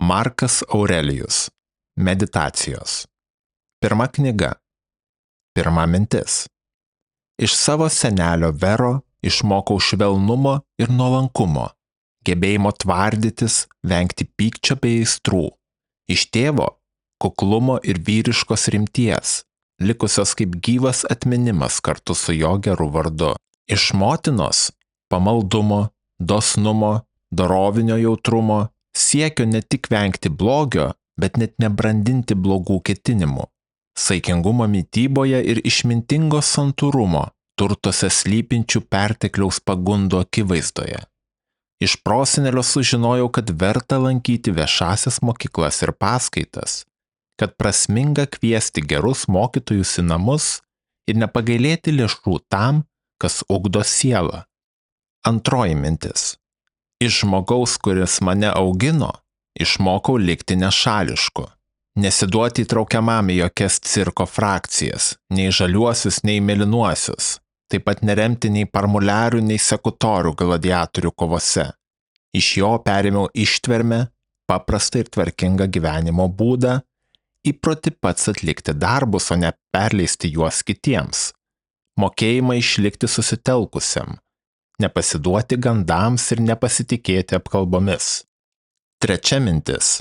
Markas Aurelijus. Meditacijos. Pirma knyga. Pirma mintis. Iš savo senelio Vero išmokau švelnumo ir nuolankumo, gebėjimo tvardytis, vengti pykčio bei aistrų. Iš tėvo kuklumo ir vyriškos rimties, likusios kaip gyvas atminimas kartu su jo geru vardu. Iš motinos pamaldumo, dosnumo, dorovinio jautrumo, siekio ne tik vengti blogio, bet net nebrandinti blogų ketinimų. Saikingumo mityboje ir išmintingo santūrumo, turtuose slypinčių pertekliaus pagundų akivaizdoje. Iš prosenelio sužinojau, kad verta lankyti viešasias mokyklas ir paskaitas, kad prasminga kviesti gerus mokytojus į namus ir nepagailėti lėšų tam, kas ugdo sielą. Antroji mintis. Iš žmogaus, kuris mane augino, išmokau likti nešališku. Nesiduoti įtraukiamam į jokias cirko frakcijas, nei žaliuosius, nei mėlynuosius, taip pat neremti nei parmuliarių, nei sekutorių gladiatorių kovose. Iš jo perėmiau ištvermę, paprastą ir tvarkingą gyvenimo būdą, įprotį pats atlikti darbus, o ne perleisti juos kitiems. Mokėjimą išlikti susitelkusiam, nepasiduoti gandams ir nepasitikėti apkalbomis. Trečia mintis.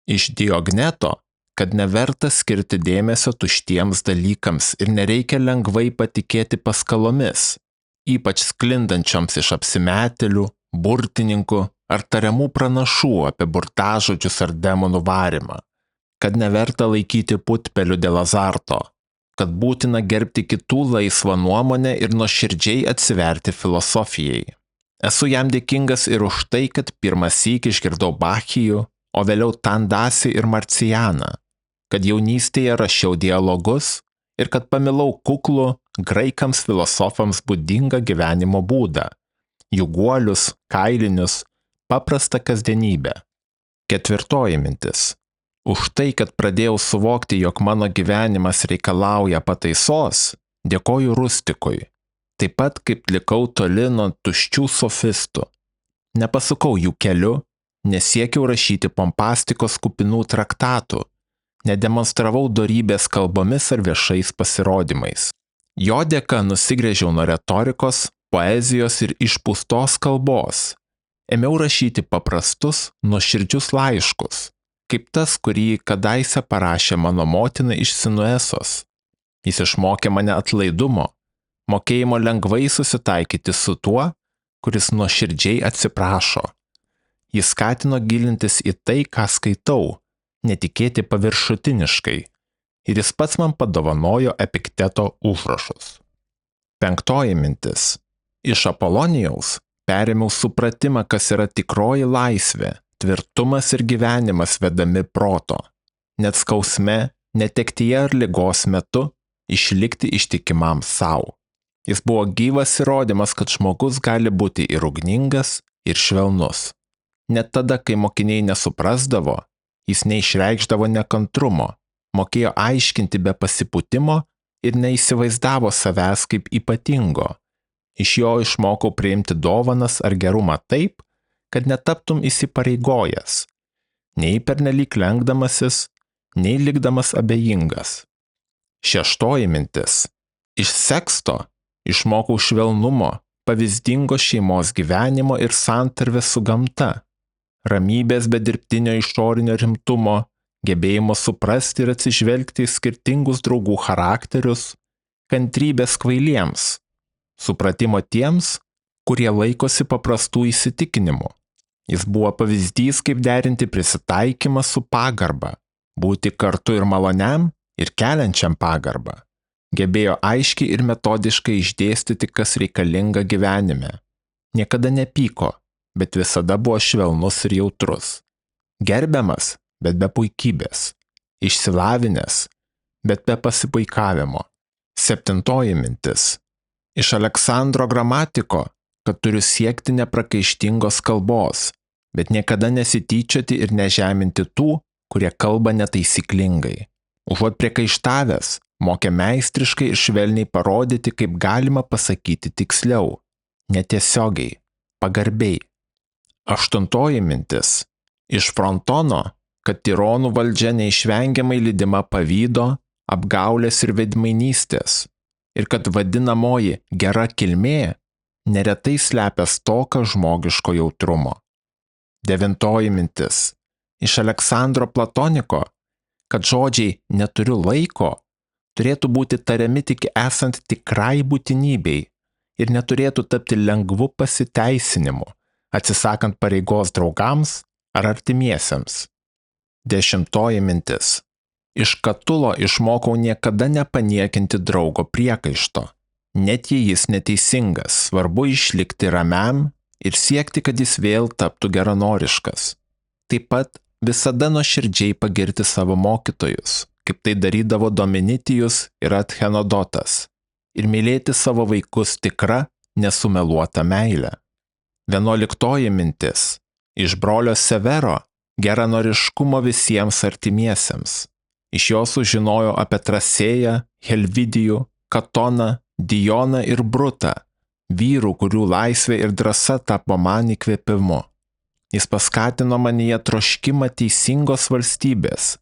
Iš Diogneto, kad neverta skirti dėmesio tuštiems dalykams ir nereikia lengvai patikėti paskalomis, ypač sklindančioms iš apsimetėlių, burtininkų ar tariamų pranašų apie burtažodžius ar demonų varymą, kad neverta laikyti putpelių dėl azarto, kad būtina gerbti kitų laisvą nuomonę ir nuoširdžiai atsiverti filosofijai. Esu jam dėkingas ir už tai, kad pirmąsyk išgirdau Bachijų, o vėliau Tandasį ir Marcijaną, kad jaunystėje rašiau dialogus ir kad pamilau kuklų, graikams filosofams būdingą gyvenimo būdą, jų guolius, kailinius, paprastą kasdienybę. Ketvirtoji mintis. Už tai, kad pradėjau suvokti, jog mano gyvenimas reikalauja pataisos, dėkoju Rustikui, taip pat kaip likau toli nuo tuščių sofistų. Nepasukau jų keliu, nesiekiau rašyti pompastikos kupinų traktatų, nedemonstravau dorybės kalbomis ar viešais pasirodymais. Jo dėka nusigręžiau nuo retorikos, poezijos ir išpūstos kalbos. Ėmiau rašyti paprastus, nuoširdžius laiškus, kaip tas, kurį kadaise parašė mano motina iš Sinuesos. Jis išmokė mane atlaidumo, mokėjimo lengvai susitaikyti su tuo, kuris nuoširdžiai atsiprašo. Jis skatino gilintis į tai, ką skaitau, netikėti paviršutiniškai, ir jis pats man padovanojo Epikteto užrašus. Penktoji mintis. Iš Apolonijaus perėmiau supratimą, kas yra tikroji laisvė, tvirtumas ir gyvenimas vedami proto. Net skausme, netektyje ar ligos metu išlikti ištikimam sau. Jis buvo gyvas įrodymas, kad žmogus gali būti ir ugningas, ir švelnus. Net tada, kai mokiniai nesuprasdavo, jis neišreikšdavo nekantrumo, mokėjo aiškinti be pasipūtimo ir neįsivaizdavo savęs kaip ypatingo. Iš jo išmokau priimti dovanas ar gerumą taip, kad netaptum įsipareigojęs, nei pernelyg lenkdamasis, nei likdamas abejingas. Šeštoji mintis. Iš Seksto išmokau švelnumo, pavyzdingo šeimos gyvenimo ir santarvės su gamta, ramybės be dirbtinio išorinio rimtumo, gebėjimo suprasti ir atsižvelgti į skirtingus draugų charakterius, kantrybės kvailiems, supratimo tiems, kurie laikosi paprastų įsitikinimų. Jis buvo pavyzdys, kaip derinti prisitaikymą su pagarba, būti kartu ir maloniam, ir keliančiam pagarbą. Gebėjo aiškiai ir metodiškai išdėstyti, kas reikalinga gyvenime. Niekada nepyko, bet visada buvo švelnus ir jautrus. Gerbiamas, bet be puikybės. Išsilavinęs, bet be pasipuikavimo. Septintoji mintis. Iš Aleksandro Gramatiko, kad turiu siekti neprakaištingos kalbos, bet niekada nesityčioti ir nežeminti tų, kurie kalba netaisyklingai. Užuot priekaištavęs, mokė meistriškai ir švelniai parodyti, kaip galima pasakyti tiksliau, netiesiogiai, pagarbiai. Aštuntoji mintis. Iš Frontono kad tironų valdžia neišvengiamai lydima pavydo, apgaulės ir veidmainystės, ir kad vadinamoji gera kilmė neretai slepia stoką žmogiško jautrumo. 9 mintis. Iš Aleksandro Platoniko, kad žodžiai neturiu laiko turėtų būti tariami tik esant tikrai būtinybei ir neturėtų tapti lengvu pasiteisinimu, atsisakant pareigos draugams ar artimiesiems. 10 mintis. Iš Katulo išmokau niekada nepaniekinti draugo priekaišto. Net jei jis neteisingas, svarbu išlikti ramiam ir siekti, kad jis vėl taptų geranoriškas. Taip pat visada nuoširdžiai pagirti savo mokytojus, kaip tai darydavo Dominitijus ir Adhenodotas, ir mylėti savo vaikus tikra, nesumeluota meile. 11 mintis. Iš brolio Severo geranoriškumo visiems artimiesiems. Iš jo sužinojo apie Trasėją, Helvidijų, Katoną, Dioną ir Brutą, vyrų, kurių laisvė ir drąsa tapo man įkvėpimu. Jis paskatino manyje troškimą teisingos valstybės,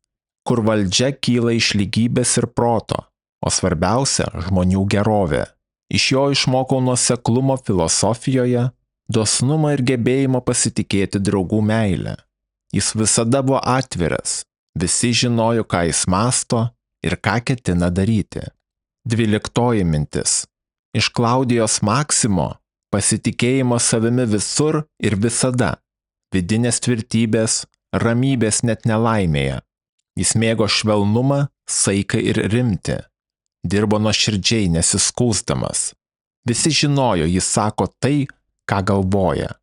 kur valdžia kyla iš lygybės ir proto, o svarbiausia – žmonių gerovė. Iš jo išmokau nuoseklumo filosofijoje, dosnumo ir gebėjimo pasitikėti draugų meilę. Jis visada buvo atviras, visi žinojo, ką jis mąsto ir ką ketina daryti. 12 mintis. Iš Klaudijos Maksimo pasitikėjimo savimi visur ir visada, vidinės tvirtybės, ramybės net nelaimėje. Jis mėgo švelnumą, saiką ir rimtį. Dirbo nuoširdžiai nesiskųsdamas. Visi žinojo, jis sako tai, ką galvoja,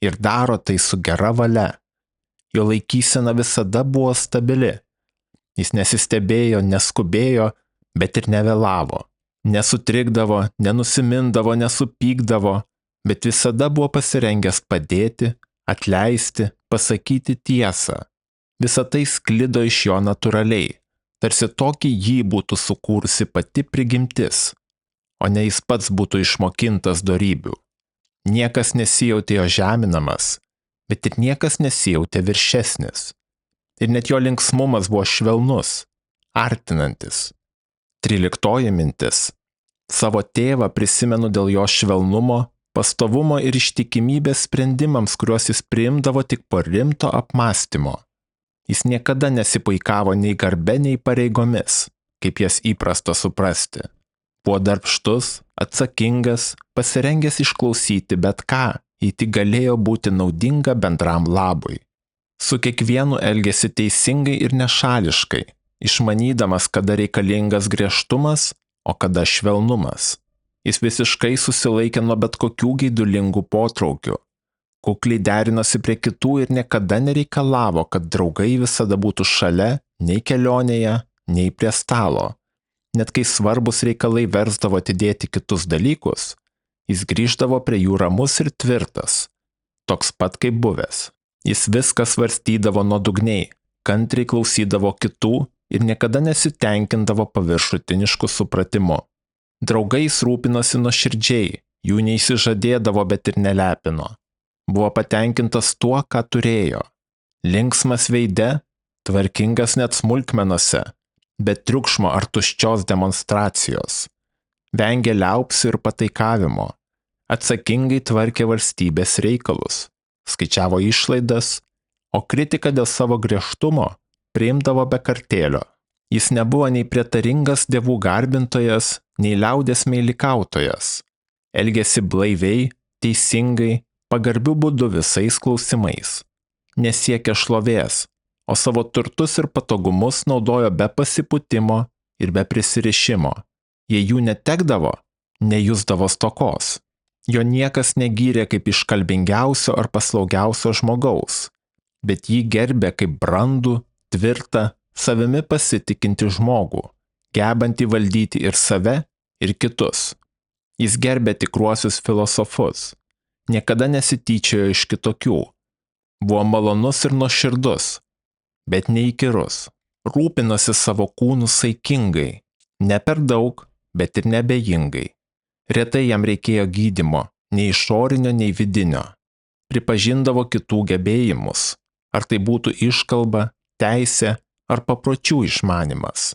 ir daro tai su gera valia. Jo laikysena visada buvo stabili. Jis nesistebėjo, neskubėjo, bet ir nevėlavo. Nesutrikdavo, nenusimindavo, nesupykdavo, bet visada buvo pasirengęs padėti, atleisti, pasakyti tiesą. Visa tai sklido iš jo natūraliai, tarsi tokį jį būtų sukūrusi pati prigimtis, o ne jis pats būtų išmokintas dorybių. Niekas nesijautė jo žeminamas, bet ir niekas nesijautė viršesnis. Ir net jo linksmumas buvo švelnus, artinantis. 13 mintis. Savo tėvą prisimenu dėl jo švelnumo, pastovumo ir ištikimybės sprendimams, kuriuos jis priimdavo tik po rimto apmąstymo. Jis niekada nesipuikavo nei garbe, nei pareigomis, kaip jas įprasta suprasti. Buvo darbštus, atsakingas, pasirengęs išklausyti bet ką, jei tik galėjo būti naudinga bendram labui. Su kiekvienu elgėsi teisingai ir nešališkai, išmanydamas, kada reikalingas griežtumas, o kada švelnumas. Jis visiškai susilaikė nuo bet kokių geidulingų potraukių. Kukliai derinosi prie kitų ir niekada nereikalavo, kad draugai visada būtų šalia, nei kelionėje, nei prie stalo. Net kai svarbus reikalai versdavo atidėti kitus dalykus, jis grįždavo prie jų ramus ir tvirtas, toks pat kaip buvęs. Jis viską svarstydavo nuodugniai, kantriai klausydavo kitų ir niekada nesitenkindavo paviršutinišku supratimu. Draugais rūpinosi nuoširdžiai, jų neįsižadėdavo, bet ir nelepino. Buvo patenkintas tuo, ką turėjo. Linksmas veide, tvarkingas net smulkmenose, bet triukšmo ar tuščios demonstracijos. Vengė liaupsių ir pataikavimo. Atsakingai tvarkė valstybės reikalus. Skaičiavo išlaidas, o kritiką dėl savo griežtumo priimdavo be kartėlio. Jis nebuvo nei prietaringas dievų garbintojas, nei liaudės meilikautojas. Elgėsi blaiviai, teisingai, pagarbiu būdu visais klausimais. Nesiekė šlovės, o savo turtus ir patogumus naudojo be pasipūtimo ir be prisirišimo. Jei jų netekdavo, nejusdavo stokos. Jo niekas negyrė kaip iškalbingiausio ar paslaugiausio žmogaus, bet jį gerbė kaip brandų, tvirtą, savimi pasitikinti žmogų, gebantį valdyti ir save, ir kitus. Jis gerbė tikruosius filosofus, niekada nesityčiojo iš kitokių, buvo malonus ir nuoširdus, bet neįkyrus, rūpinosi savo kūnu saikingai, ne per daug, bet ir nebejingai. Retai jam reikėjo gydymo, nei išorinio, nei vidinio. Pripažindavo kitų gebėjimus, ar tai būtų iškalba, teisė ar papročių išmanimas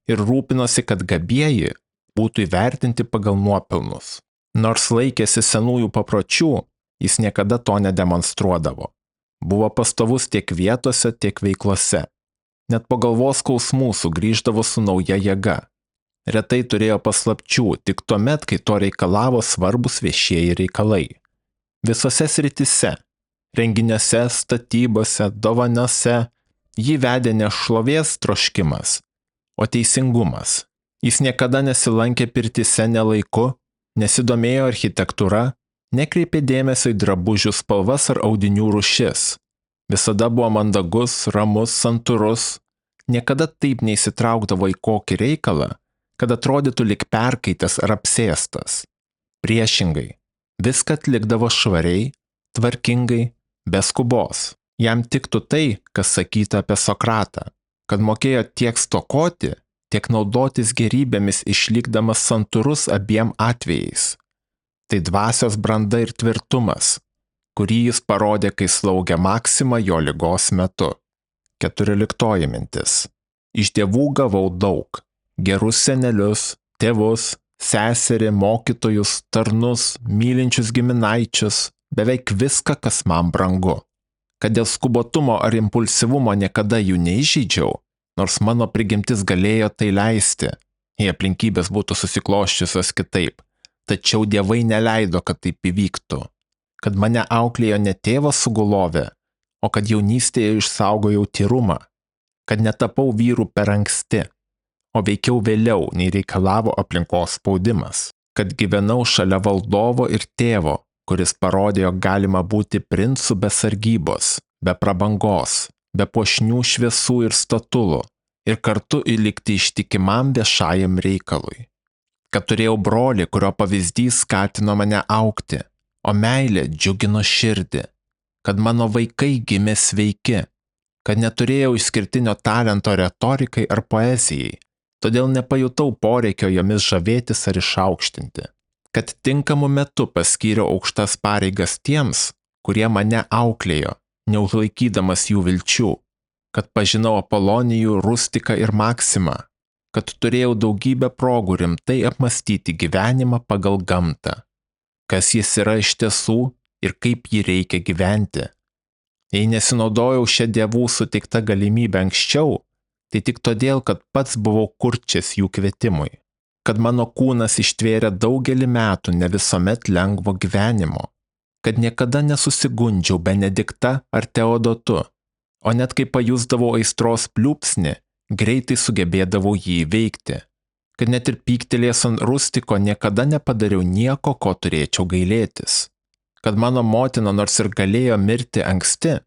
ir rūpinosi, kad gabieji būtų įvertinti pagal nuopelnus. Nors laikėsi senųjų papročių, jis niekada to nedemonstruodavo. Buvo pastovus tiek vietose, tiek veiklose. Net po galvos skausmų sugrįždavo su nauja jėga. Retai turėjo paslapčių, tik tuomet, kai to reikalavo svarbus viešieji reikalai. Visose srityse – renginiuose, statybose, dovanose – jį vedė ne šlovės troškimas, o teisingumas. Jis niekada nesilankė pirtyse nelaiku, nesidomėjo architektūra, nekreipė dėmesio į drabužių spalvas ar audinių rūšis. Visada buvo mandagus, ramus, santūrus, niekada taip neįsitraukdavo į kokį reikalą, kad atrodytų lyg perkaitęs ar apsėstas. Priešingai, viską atlikdavo švariai, tvarkingai, be skubos. Jam tiktų tai, kas sakyta apie Sokratą, kad mokėjo tiek stokoti, tiek naudotis gerybėmis išlikdamas santūrus abiem atvejais. Tai dvasios branda ir tvirtumas, kurį jis parodė, kai slaugė Maksimą jo ligos metu. 14 mintis. Iš dievų gavau daug. Gerus senelius, tėvus, seserį, mokytojus, tarnus, mylinčius giminaičius, beveik viską, kas man brangu. Kad dėl skubotumo ar impulsyvumo niekada jų neįžeidžiau, nors mano prigimtis galėjo tai leisti, jei aplinkybės būtų susikloščiusios kitaip, tačiau dievai neleido, kad taip įvyktų. Kad mane auklėjo ne tėvas sugulovė, o kad jaunystėje išsaugojau tyrumą, kad netapau vyrų per anksti, o veikiau vėliau, nei reikalavo aplinkos spaudimas, kad gyvenau šalia valdovo ir tėvo, kuris parodė, jog galima būti princu be sargybos, be prabangos, be puošnių šviesų ir statulų, ir kartu įlikti ištikimam viešajam reikalui. Kad turėjau brolį, kurio pavyzdys skatino mane augti, o meilė džiugino širdį, kad mano vaikai gimė sveiki, kad neturėjau išskirtinio talento retorikai ar poezijai, todėl nepajutau poreikio jomis žavėtis ar išaukštinti, kad tinkamu metu paskyriau aukštas pareigas tiems, kurie mane auklėjo, neužlaikydamas jų vilčių, kad pažinau Apolonijų, Rustiką ir Maksimą, kad turėjau daugybę progų rimtai apmastyti gyvenimą pagal gamtą, kas jis yra iš tiesų ir kaip jį reikia gyventi. Jei nesinaudojau šią dievų suteikta galimybę anksčiau, tai tik todėl, kad pats buvau kurčias jų kvietimui, kad mano kūnas ištvėrė daugelį metų ne visuomet lengvo gyvenimo, kad niekada nesusigundžiau Benedikta ar Teodotu, o net kai pajusdavau aistros pliūpsnį, greitai sugebėdavau jį įveikti, kad net ir pyktelėjęs ant Rustiko niekada nepadariau nieko, ko turėčiau gailėtis, kad mano motina nors ir galėjo mirti anksti,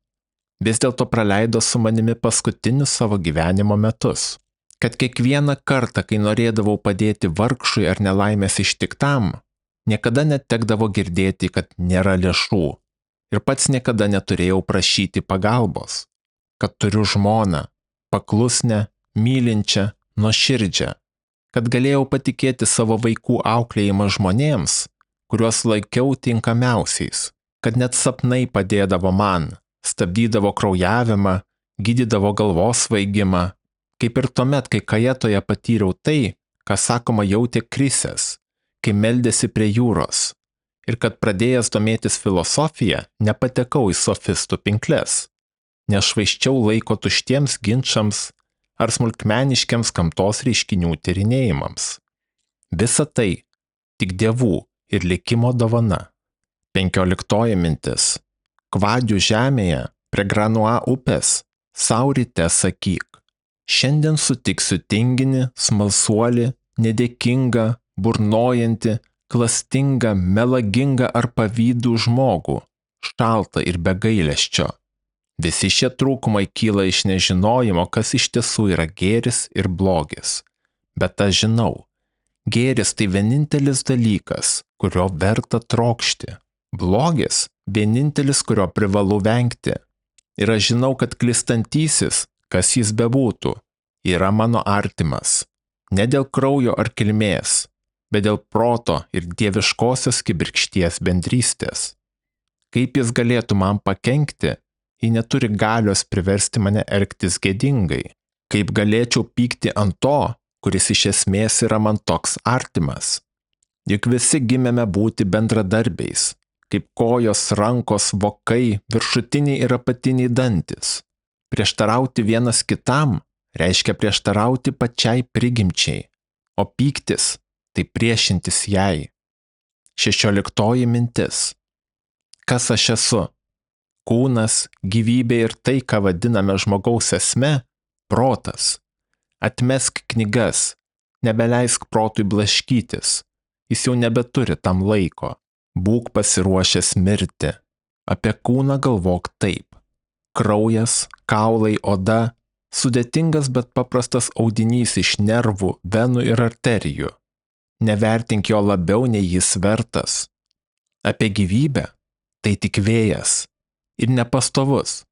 vis dėlto praleido su manimi paskutinius savo gyvenimo metus, kad kiekvieną kartą, kai norėdavau padėti vargšui ar nelaimės ištiktam, niekada netekdavo girdėti, kad nėra lėšų ir pats niekada neturėjau prašyti pagalbos, kad turiu žmoną, paklusnę, mylinčią, nuoširdžią, kad galėjau patikėti savo vaikų auklėjimą žmonėms, kuriuos laikiau tinkamiausiais, kad net sapnai padėdavo man, stabdydavo kraujavimą, gydydavo galvos svaigimą, kaip ir tuomet, kai kajetoje patyriau tai, ką sakoma jautė Krisės, kai meldėsi prie jūros, ir kad pradėjęs domėtis filosofija, nepatekau į sofistų pinkles, nešvaiščiau laiko tuštiems ginčams ar smulkmeniškiams gamtos reiškinių tyrinėjimams. Visa tai tik dievų ir likimo dovana. 15 mintis. Kvadių žemėje, prie Granua upės, sau ryte sakyk, šiandien sutiksiu tinginį, smalsuolį, nedėkingą, burnojantį, klastingą, melagingą ar pavydų žmogų, šaltą ir be gailesčio. Visi šie trūkumai kyla iš nežinojimo, kas iš tiesų yra gėris ir blogis. Bet aš žinau, gėris tai vienintelis dalykas, kurio verta trokšti. Blogis vienintelis, kurio privalu vengti. Ir aš žinau, kad klistantysis, kas jis bebūtų, yra mano artimas. Ne dėl kraujo ar kilmės, bet dėl proto ir dieviškosios kibirkšties bendrystės. Kaip jis galėtų man pakenkti, ji neturi galios priversti mane elgtis gėdingai. Kaip galėčiau pykti ant to, kuris iš esmės yra man toks artimas? Juk visi gimėme būti bendradarbiais, kaip kojos, rankos, vokai, viršutiniai ir apatiniai dantis. Prieštarauti vienas kitam reiškia prieštarauti pačiai prigimčiai, o pyktis tai priešintis jai. 16 mintis. Kas aš esu? Kūnas, gyvybė ir tai, ką vadiname žmogaus esme, protas. Atmesk knygas, nebeleisk protui blaškytis, jis jau nebeturi tam laiko. Būk pasiruošęs mirti. Apie kūną galvok taip. Kraujas, kaulai, oda – sudėtingas, bet paprastas audinys iš nervų, venų ir arterijų. Nevertink jo labiau, nei jis vertas. Apie gyvybę – tai tik vėjas. Ir nepastovus,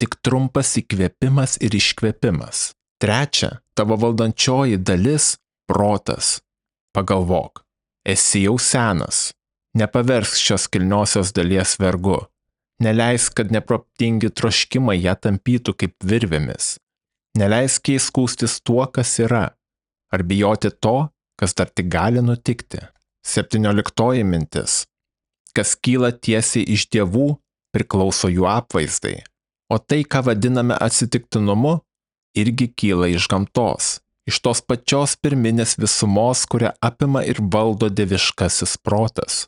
tik trumpas įkvėpimas ir iškvėpimas. 3. Tavo valdančioji dalis – protas. Pagalvok, esi jau senas. Nepaversk šios kilniosios dalies vergu. Neleisk, kad neprotingi troškimai ją tampytų kaip virvėmis. Neleisk jai skųstis tuo, kas yra, ar bijoti to, kas dar tik gali nutikti. 17 mintis. Kas kyla tiesiai iš dievų, priklauso jų apvaizdai. O tai, ką vadiname atsitiktinumu, irgi kyla iš gamtos, iš tos pačios pirminės visumos, kurią apima ir valdo dieviškasis protas.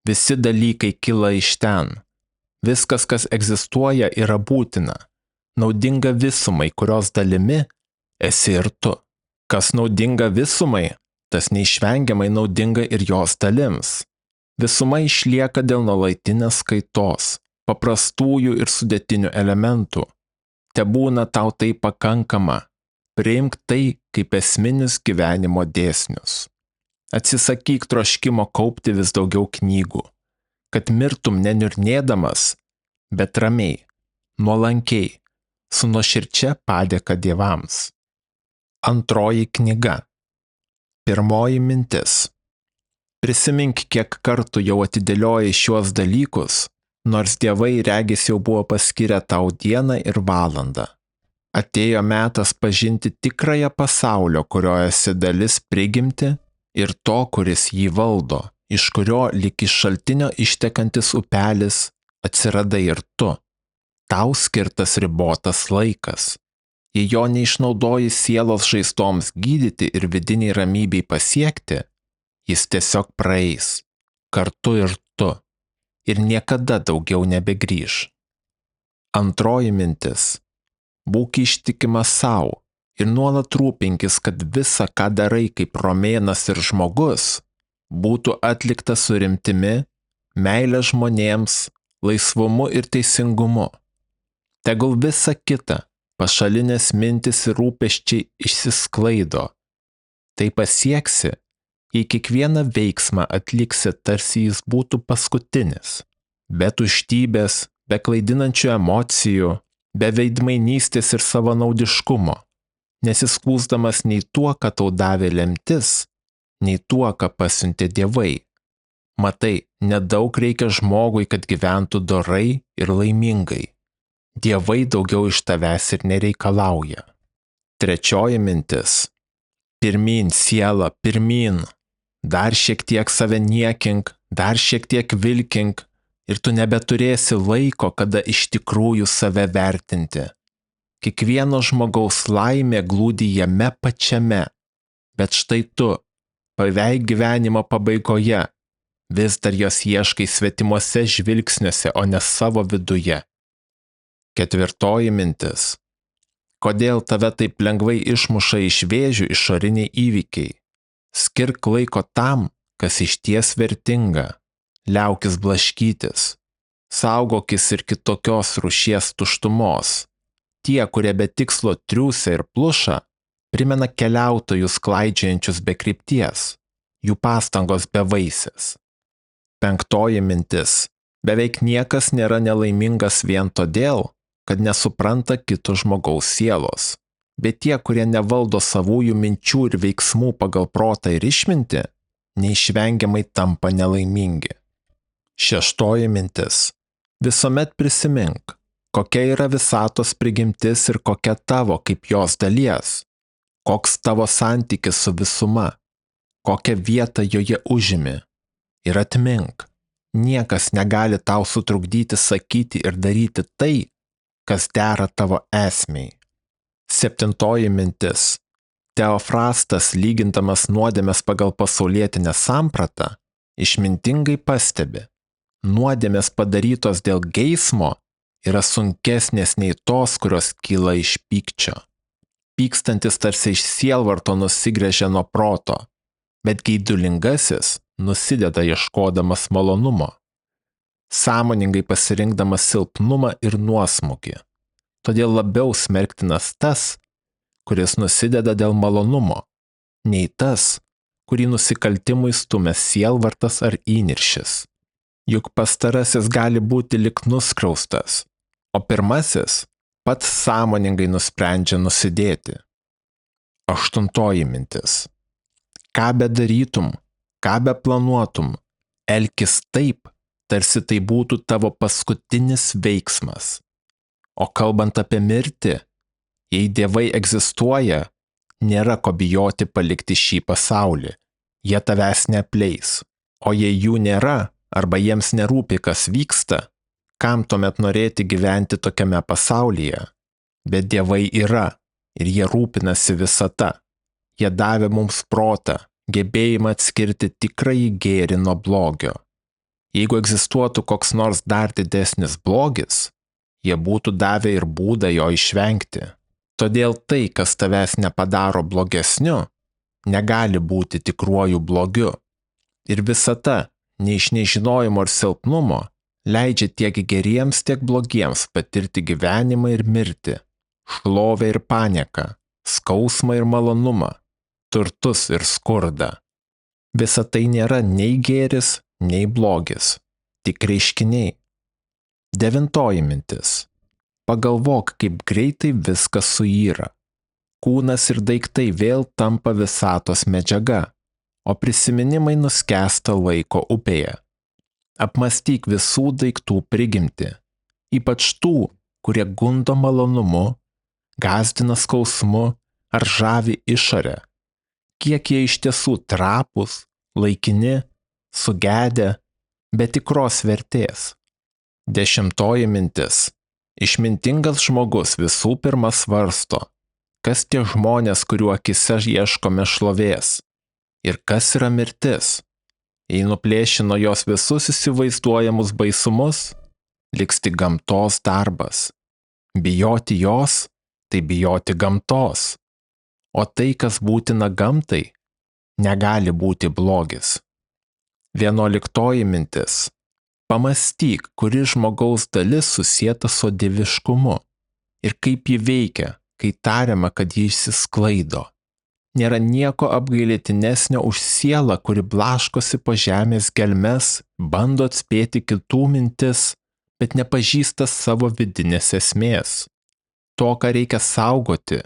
Visi dalykai kyla iš ten. Viskas, kas egzistuoja, yra būtina, naudinga visumai, kurios dalimi esi ir tu. Kas naudinga visumai, tas neišvengiamai naudinga ir jos dalims. Visuma išlieka dėl nuolaitinės kaitos, paprastųjų ir sudėtinių elementų. Tebūna tau tai pakankama. Priimk tai kaip esminius gyvenimo dėsnius. Atsisakyk troškimo kaupti vis daugiau knygų, kad mirtum neniurnėdamas, bet ramiai, nuolankiai, su nuoširdžia padėka dievams. 2 knyga. 1 mintis. Prisimink, kiek kartų jau atidėliojai šiuos dalykus, nors dievai regis jau buvo paskirę tau dieną ir valandą. Atėjo metas pažinti tikrąją pasaulio, kurio esi dalis prigimti, ir to, kuris jį valdo, iš kurio lyg iš šaltinio ištekantis upelis atsiradai ir tu. Tau skirtas ribotas laikas. Jei jo neišnaudoji sielos žaizdoms gydyti ir vidiniai ramybei pasiekti, jis tiesiog praeis, kartu ir tu, ir niekada daugiau nebegrįš. 2 mintis. Būk ištikimas savo ir nuolat rūpinkis, kad visa, ką darai kaip romėnas ir žmogus, būtų atlikta su rimtimi, meile žmonėms, laisvumu ir teisingumu. Tegul visa kita, pašalinės mintis ir rūpesčiai išsisklaido. Tai pasieksi, jei kiekvieną veiksmą atliksi, tarsi jis būtų paskutinis. Be tuštybės, be klaidinančių emocijų, be veidmainystės ir savanaudiškumo, nesiskųsdamas nei tuo, ką tau davė lemtis, nei tuo, ką pasiuntė dievai. Matai, nedaug reikia žmogui, kad gyventų dorai ir laimingai. Dievai daugiau iš tavęs ir nereikalauja. 3 mintis. Pirmyn, siela, pirmyn. Dar šiek tiek save niekink, dar šiek tiek vilkink, ir tu nebeturėsi laiko, kada iš tikrųjų save vertinti. Kiekvieno žmogaus laimė glūdi jame pačiame, bet štai tu, beveik gyvenimo pabaigoje, vis dar jos ieškai svetimuose žvilgsniuose, o ne savo viduje. 4 mintis. Kodėl tave taip lengvai išmuša iš vėžių išoriniai įvykiai? Skirk laiko tam, kas išties vertinga. Liaukis blaškytis. Saugokis ir kitokios rūšies tuštumos. Tie, kurie be tikslo triūsia ir pluša, primena keliautojus klaidžiojančius be krypties. Jų pastangos bevaisės. 5 mintis. Beveik niekas nėra nelaimingas vien todėl, kad nesupranta kito žmogaus sielos. Bet tie, kurie nevaldo savųjų minčių ir veiksmų pagal protą ir išmintį, neišvengiamai tampa nelaimingi. 6 mintis. Visuomet prisimink, kokia yra visatos prigimtis ir kokia tavo kaip jos dalies, koks tavo santykis su visuma, kokią vietą joje užimi. Ir atmink, niekas negali tau sutrukdyti sakyti ir daryti tai, kas dera tavo esmei. 7 mintis. Teofrastas, lygindamas nuodėmes pagal pasaulietinę sampratą, išmintingai pastebi, nuodėmės padarytos dėl geismo yra sunkesnės nei tos, kurios kyla iš pykčio. Pykstantis tarsi iš sielvarto nusigręžia nuo proto, bet geidulingasis nusideda ieškodamas malonumo, sąmoningai pasirinkdamas silpnumą ir nuosmukį. Todėl labiau smerktinas tas, kuris nusideda dėl malonumo, nei tas, kurį nusikaltimui stumia sielvartas ar įniršis. Juk pastarasis gali būti lik nuskriaustas, o pirmasis pats sąmoningai nusprendžia nusidėti. 8 mintis. Ką bedarytum, ką beplanuotum, elkis taip, tarsi tai būtų tavo paskutinis veiksmas. O kalbant apie mirtį, jei dievai egzistuoja, nėra ko bijoti palikti šį pasaulį, jie tavęs neapleis. O jei jų nėra, arba jiems nerūpi, kas vyksta, kam tuomet norėti gyventi tokiame pasaulyje? Bet dievai yra ir jie rūpinasi visata. Jie davė mums protą, gebėjimą atskirti tikrąjį gėrį nuo blogio. Jeigu egzistuotų koks nors dar didesnis blogis, jie būtų davę ir būdą jo išvengti. Todėl tai, kas tavęs nepadaro blogesniu, negali būti tikruoju blogiu. Ir visata, ne iš nežinojimo ir silpnumo, leidžia tiek geriems, tiek blogiems patirti gyvenimą ir mirtį, šlovę ir panieką, skausmą ir malonumą, turtus ir skurdą. Visa tai nėra nei gėris, nei blogis, tik reiškiniai. 9 mintis. Pagalvok, kaip greitai viskas suyra. Kūnas ir daiktai vėl tampa visatos medžiaga, o prisiminimai nuskęsta laiko upėje. Apmąstyk visų daiktų prigimtį, ypač tų, kurie gundo malonumu, gąsdina skausmu ar žavi išorę. Kiek jie iš tiesų trapūs, laikini, sugedę, be tikros vertės. 10 mintis. Išmintingas žmogus visų pirma svarsto, kas tie žmonės, kuriuo akise ieškome šlovės, ir kas yra mirtis. Jei nuplėši nuo jos visus įsivaizduojamus baisumus, liks tik gamtos darbas. Bijoti jos, tai bijoti gamtos. O tai, kas būtina gamtai, negali būti blogis. 11 mintis. Pamąstyk, kuri žmogaus dalis susieta su dieviškumu ir kaip ji veikia, kai tariama, kad ji išsisklaido. Nėra nieko apgailėtinesnio už sielą, kuri blaškosi po žemės gelmes, bando atspėti kitų mintis, bet nepažįsta savo vidinės esmės. To, ką reikia saugoti,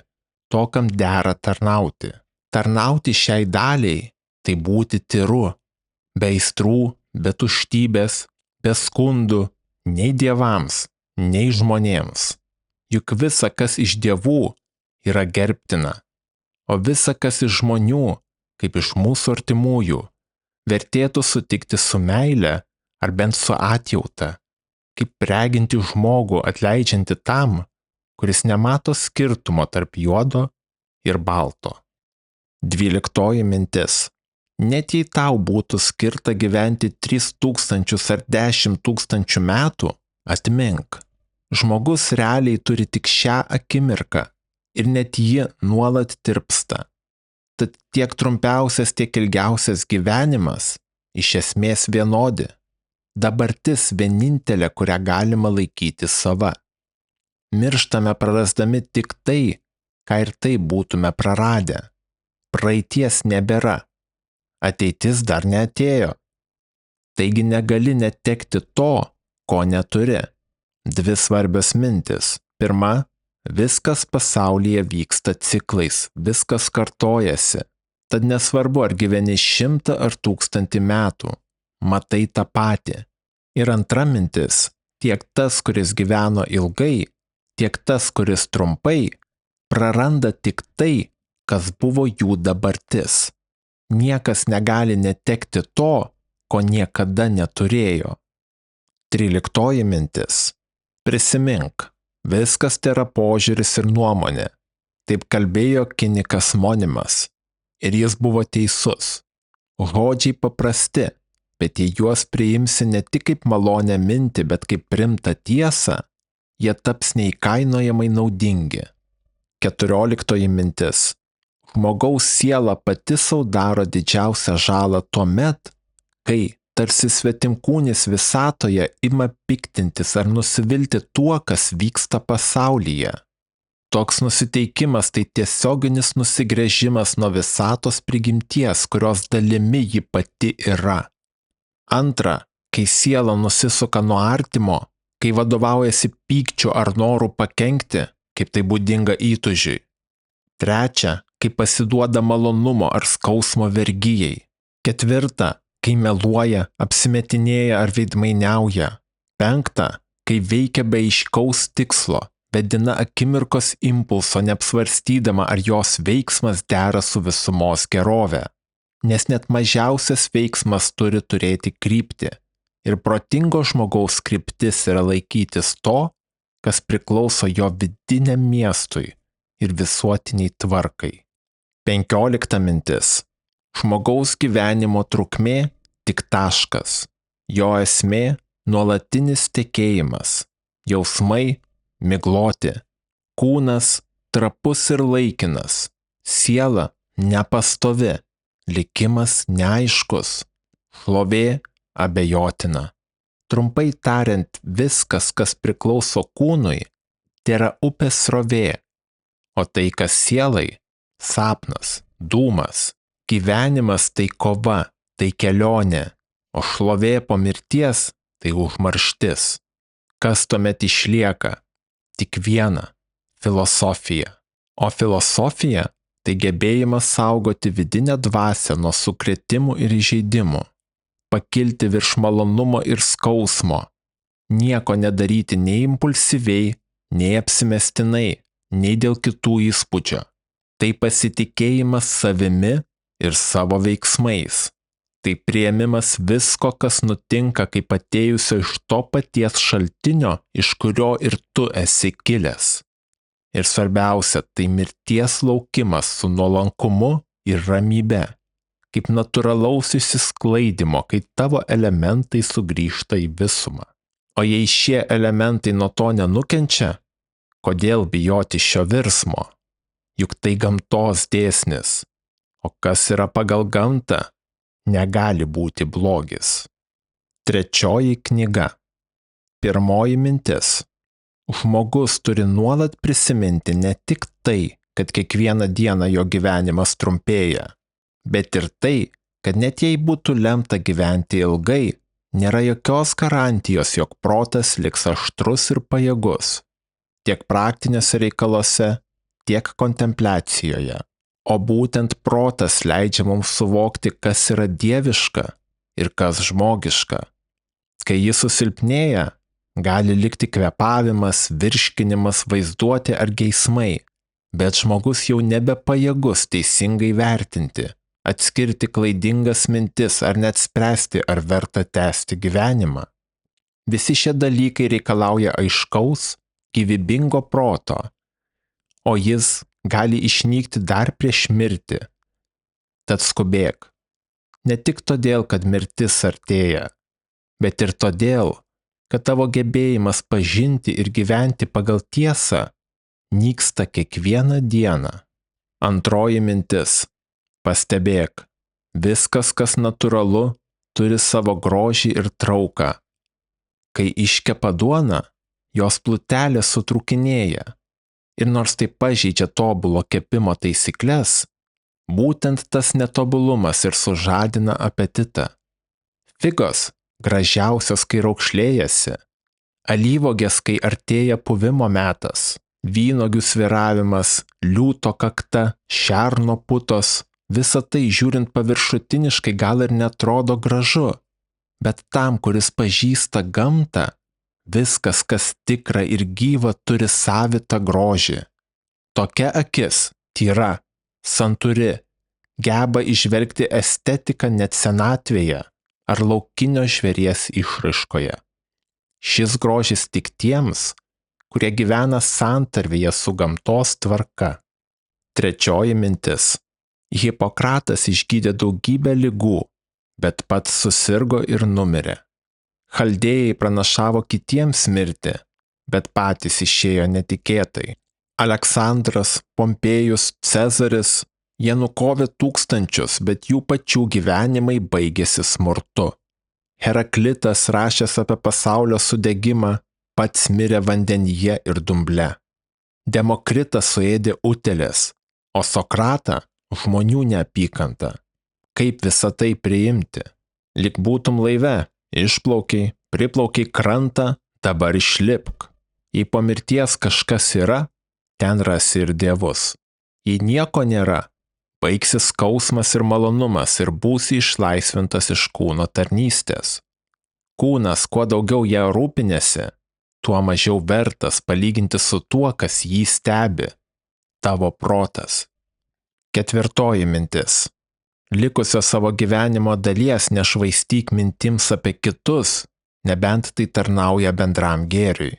to, kam dera tarnauti. Tarnauti šiai daliai, tai būti tyru, be aistrų, be tuštybės, be skundų, nei dievams, nei žmonėms. Juk visa, kas iš dievų, yra gerbtina, o visa, kas iš žmonių, kaip iš mūsų artimųjų, vertėtų sutikti su meile ar bent su atjauta, kaip reginti žmogų atleidžianti tam, kuris nemato skirtumo tarp juodo ir balto. 12 mintis. Net jei tau būtų skirta gyventi 3000 ar 10 000 metų, atmink. Žmogus realiai turi tik šią akimirką ir net ji nuolat tirpsta. Tad tiek trumpiausias, tiek ilgiausias gyvenimas iš esmės vienodi. Dabartis vienintelė, kurią galima laikyti sava. Mirštame prarasdami tik tai, ką ir tai būtume praradę. Praeities nebėra. Ateitis dar neatėjo. Taigi negali netekti to, ko neturi. 2 svarbios mintis. Pirma, viskas pasaulyje vyksta ciklais, viskas kartojasi. Tad nesvarbu, ar gyveni 100 ar 1000 metų, matai tą patį. Ir antra mintis, Tiek tas, kuris gyveno ilgai, tiek tas, kuris trumpai, praranda tik tai, kas buvo jų dabartis. Niekas negali netekti to, ko niekada neturėjo. 13 mintis. Prisimink, viskas tėra požiūris ir nuomonė. Taip kalbėjo kinikas Monimas. Ir jis buvo teisus. Žodžiai paprasti, bet jei juos priimsi ne tik kaip malonę mintį, bet kaip primtą tiesą, jie taps neįkainojamai naudingi. 14 mintis. Žmogaus siela pati sau daro didžiausią žalą tuomet, kai tarsi svetimkūnis visatoje ima piktintis ar nusivilti tuo, kas vyksta pasaulyje. Toks nusiteikimas tai tiesioginis nusigręžimas nuo visatos prigimties, kurios dalimi ji pati yra. Antra, kai siela nusisuka nuo artimo, kai vadovaujasi pykčiu ar noru pakenkti, kaip tai būdinga įtūžiui. Trečia, kai pasiduoda malonumo ar skausmo vergyjai. Ketvirta, kai meluoja, apsimetinėja ar veidmainiauja. Penkta, kai veikia be aiškaus tikslo, vedina akimirkos impulso neapsvarstydama, ar jos veiksmas dera su visumos gerove. Nes net mažiausias veiksmas turi turėti kryptį. Ir protingo žmogaus kryptis yra laikytis to, kas priklauso jo vidiniam miestui ir visuotiniai tvarkai. 15 mintis. Žmogaus gyvenimo trukmė tik taškas. Jo esmė nuolatinis tekėjimas. Jausmai migloti. Kūnas trapus ir laikinas. Siela nepastovi. Likimas neaiškus. Šlovė abejotina. Trumpai tariant, viskas, kas priklauso kūnui, tėra upės srovė, o tai, kas sielai, sapnas, dūmas. Gyvenimas tai kova, tai kelionė, o šlovė po mirties tai užmarštis. Kas tuomet išlieka? Tik viena – filosofija. O filosofija tai gebėjimas saugoti vidinę dvasią nuo sukrėtimų ir įžeidimų, pakilti virš malonumo ir skausmo, nieko nedaryti nei impulsyviai, nei apsimestinai, nei dėl kitų įspūdžio. Tai pasitikėjimas savimi ir savo veiksmais. Tai priėmimas visko, kas nutinka, kaip atėjusio iš to paties šaltinio, iš kurio ir tu esi kilęs. Ir svarbiausia, tai mirties laukimas su nuolankumu ir ramybe, kaip natūralaus išsisklaidimo, kai tavo elementai sugrįžta į visumą. O jei šie elementai nuo to nenukenčia, kodėl bijoti šio virsmo? Juk tai gamtos dėsnis. O kas yra pagal gamtą, negali būti blogis. 3 knyga. 1 mintis. Žmogus turi nuolat prisiminti ne tik tai, kad kiekvieną dieną jo gyvenimas trumpėja, bet ir tai, kad net jei būtų lemta gyventi ilgai, nėra jokios garantijos, jog protas liks aštrus ir pajėgus, tiek praktiniuose reikaluose, tiek kontempliacijoje. O būtent protas leidžia mums suvokti, kas yra dieviška ir kas žmogiška. Kai jis susilpnėja, gali likti kvėpavimas, virškinimas, vaizduotė ar geismai, bet žmogus jau nebepajėgus teisingai vertinti, atskirti klaidingas mintis ar net spręsti, ar verta tęsti gyvenimą. Visi šie dalykai reikalauja aiškaus, gyvybingo proto, o jis gali išnykti dar prieš mirtį. Tad skubėk. Ne tik todėl, kad mirtis artėja, bet ir todėl, kad tavo gebėjimas pažinti ir gyventi pagal tiesą nyksta kiekvieną dieną. 2 mintis. Pastebėk, viskas, kas natūralu, turi savo grožį ir trauką. Kai iškepa duona, jos plutelė sutrūkinėja. Ir nors tai pažeidžia tobulo kepimo taisyklės, būtent tas netobulumas ir sužadina apetitą. Figos gražiausios, kai raukšlėjasi, alyvuogės, kai artėja puvimo metas, vynuogių sviravimas, liūto kakta, šerno putos, visa tai žiūrint paviršutiniškai gal ir netrodo gražu, bet tam, kuris pažįsta gamtą, Viskas, kas tikra ir gyva, turi savitą grožį. Tokia akis, tyra, santūri, geba įžvelgti estetiką net senatvėje ar laukinio žvėries išraiškoje. Šis grožis tik tiems, kurie gyvena santarvėje su gamtos tvarka. Trečioji mintis. Hipokratas išgydė daugybę ligų, bet pats susirgo ir numirė. Chaldėjai pranašavo kitiems mirti, bet patys išėjo netikėtai. Aleksandras, Pompėjus, Cezaris, jie nukovė tūkstančius, bet jų pačių gyvenimai baigėsi smurtu. Heraklitas, rašęs apie pasaulio sudegimą, pats mirė vandenyje ir dumble. Demokritas suėdė utėlės, o Sokratą žmonių neapykanta. Kaip visą tai priimti? Lyg būtum laive, išplaukiai, priplaukiai krantą, dabar išlipk. Jei po mirties kažkas yra, ten rasi ir dievus. Jei nieko nėra, baigsis skausmas ir malonumas ir būsi išlaisvintas iš kūno tarnystės. Kūnas, kuo daugiau ją rūpinėsi, tuo mažiau vertas palyginti su tuo, kas jį stebi – tavo protas. Ketvirtoji mintis. Likusio savo gyvenimo dalies nešvaistyk mintims apie kitus, nebent tai tarnauja bendram gėriui.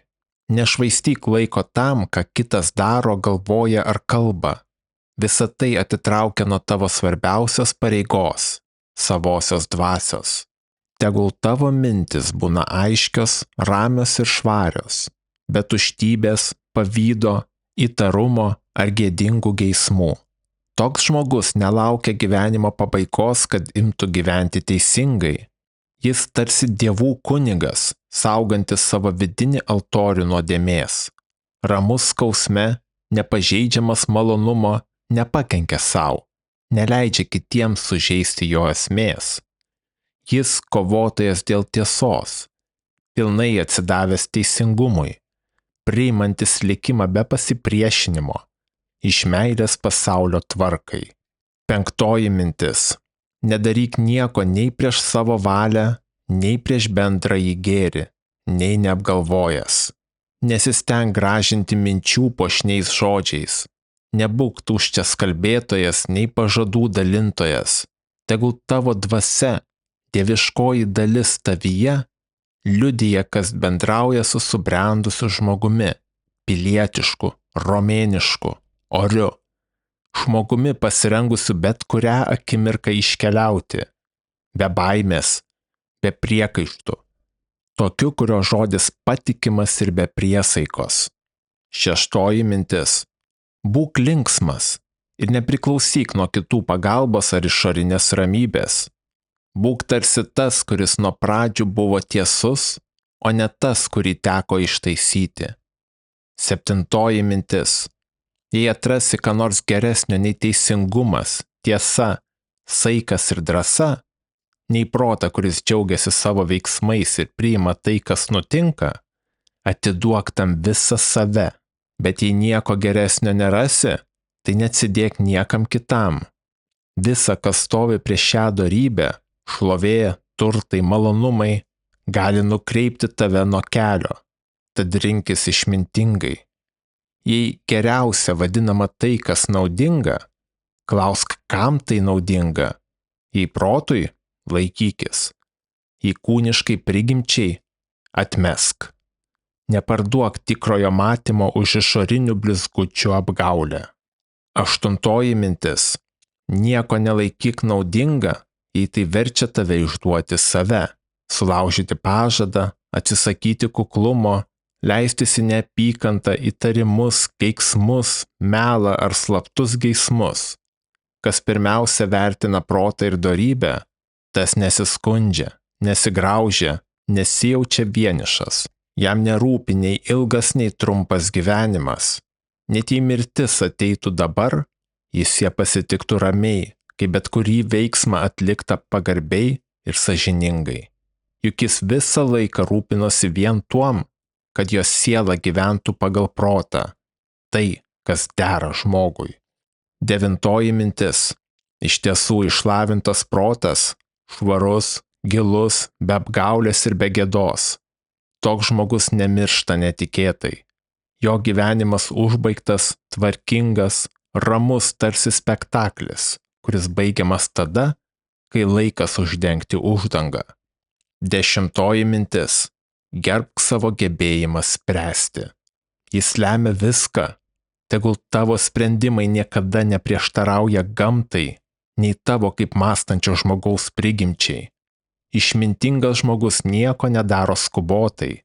Nešvaistyk laiko tam, ką kitas daro, galvoja ar kalba. Visa tai atitraukia nuo tavo svarbiausios pareigos – savosios dvasios. Tegul tavo mintis būna aiškios, ramios ir švarios, be tuštybės, pavydo, įtarumo ar gėdingų geismų. Toks žmogus nelaukia gyvenimo pabaigos, kad imtų gyventi teisingai. Jis tarsi dievų kunigas, saugantis savo vidinį altorių nuo dėmės. Ramus skausme, nepažeidžiamas malonumo, nepakenkia savo, neleidžia kitiems sužeisti jo esmės. Jis kovotojas dėl tiesos, pilnai atsidavęs teisingumui, priimantis likimą be pasipriešinimo, iš meilės pasaulio tvarkai. Penktoji mintis. Nedaryk nieko nei prieš savo valią, nei prieš bendrąjį gėrį, nei neapgalvojęs. Nesistenk gražinti minčių puošniais žodžiais. Nebūk tuščias kalbėtojas, nei pažadų dalintojas. Tegul tavo dvasia, dieviškoji dalis tavyje, liudija, kas bendrauja su subrendusiu žmogumi, pilietišku, romėnišku, oriu, žmogumi pasirengusiu bet kurią akimirką iškeliauti, be baimės, be priekaištų, tokiu, kurio žodis patikimas ir be priesaikos. Šeštoji mintis. Būk linksmas ir nepriklausyk nuo kitų pagalbos ar išorinės ramybės. Būk tarsi tas, kuris nuo pradžių buvo tiesus, o ne tas, kurį teko ištaisyti. Septintoji mintis. Jei atrasi ką nors geresnio nei teisingumas, tiesa, saikas ir drąsa, nei protą, kuris džiaugiasi savo veiksmais ir priima tai, kas nutinka, atiduok tam visą save. Bet jei nieko geresnio nerasi, tai neatsidėk niekam kitam. Visa, kas stovi prieš šią dorybę, šlovė, turtai, malonumai, gali nukreipti tave nuo kelio, tad rinkis išmintingai. Jei geriausia vadinama tai, kas naudinga, klausk, kam tai naudinga. Jei protui, laikykis. Jei kūniškai prigimčiai, atmesk. Neparduok tikrojo matymo už išorinių blizgučių apgaulę. Aštuntoji mintis. Nieko nelaikyk naudinga, jei tai verčia tave išduoti save, sulaužyti pažadą, atsisakyti kuklumo, leistis į neapykantą, įtarimus, keiksmus, melą ar slaptus geismus. Kas pirmiausia vertina protą ir dorybę, tas nesiskundžia, nesigraužia, nesijaučia vienišas. Jam nerūpi nei ilgas, nei trumpas gyvenimas. Net jei mirtis ateitų dabar, jis ją pasitiktų ramiai, kaip bet kurį veiksmą atliktą pagarbiai ir sąžiningai. Juk jis visą laiką rūpinosi vien tuom, kad jos siela gyventų pagal protą, tai, kas dera žmogui. Devintoji mintis. Iš tiesų išlavintas protas, švarus, gilus, be apgaulės ir be gėdos. Toks žmogus nemiršta netikėtai. Jo gyvenimas užbaigtas, tvarkingas, ramus tarsi spektaklis, kuris baigiamas tada, kai laikas uždengti uždangą. 10 mintis. Gerbk savo gebėjimą spręsti. Jis lemia viską. Tegul tavo sprendimai niekada neprieštarauja gamtai, nei tavo kaip mąstančio žmogaus prigimčiai. Išmintingas žmogus nieko nedaro skubotai.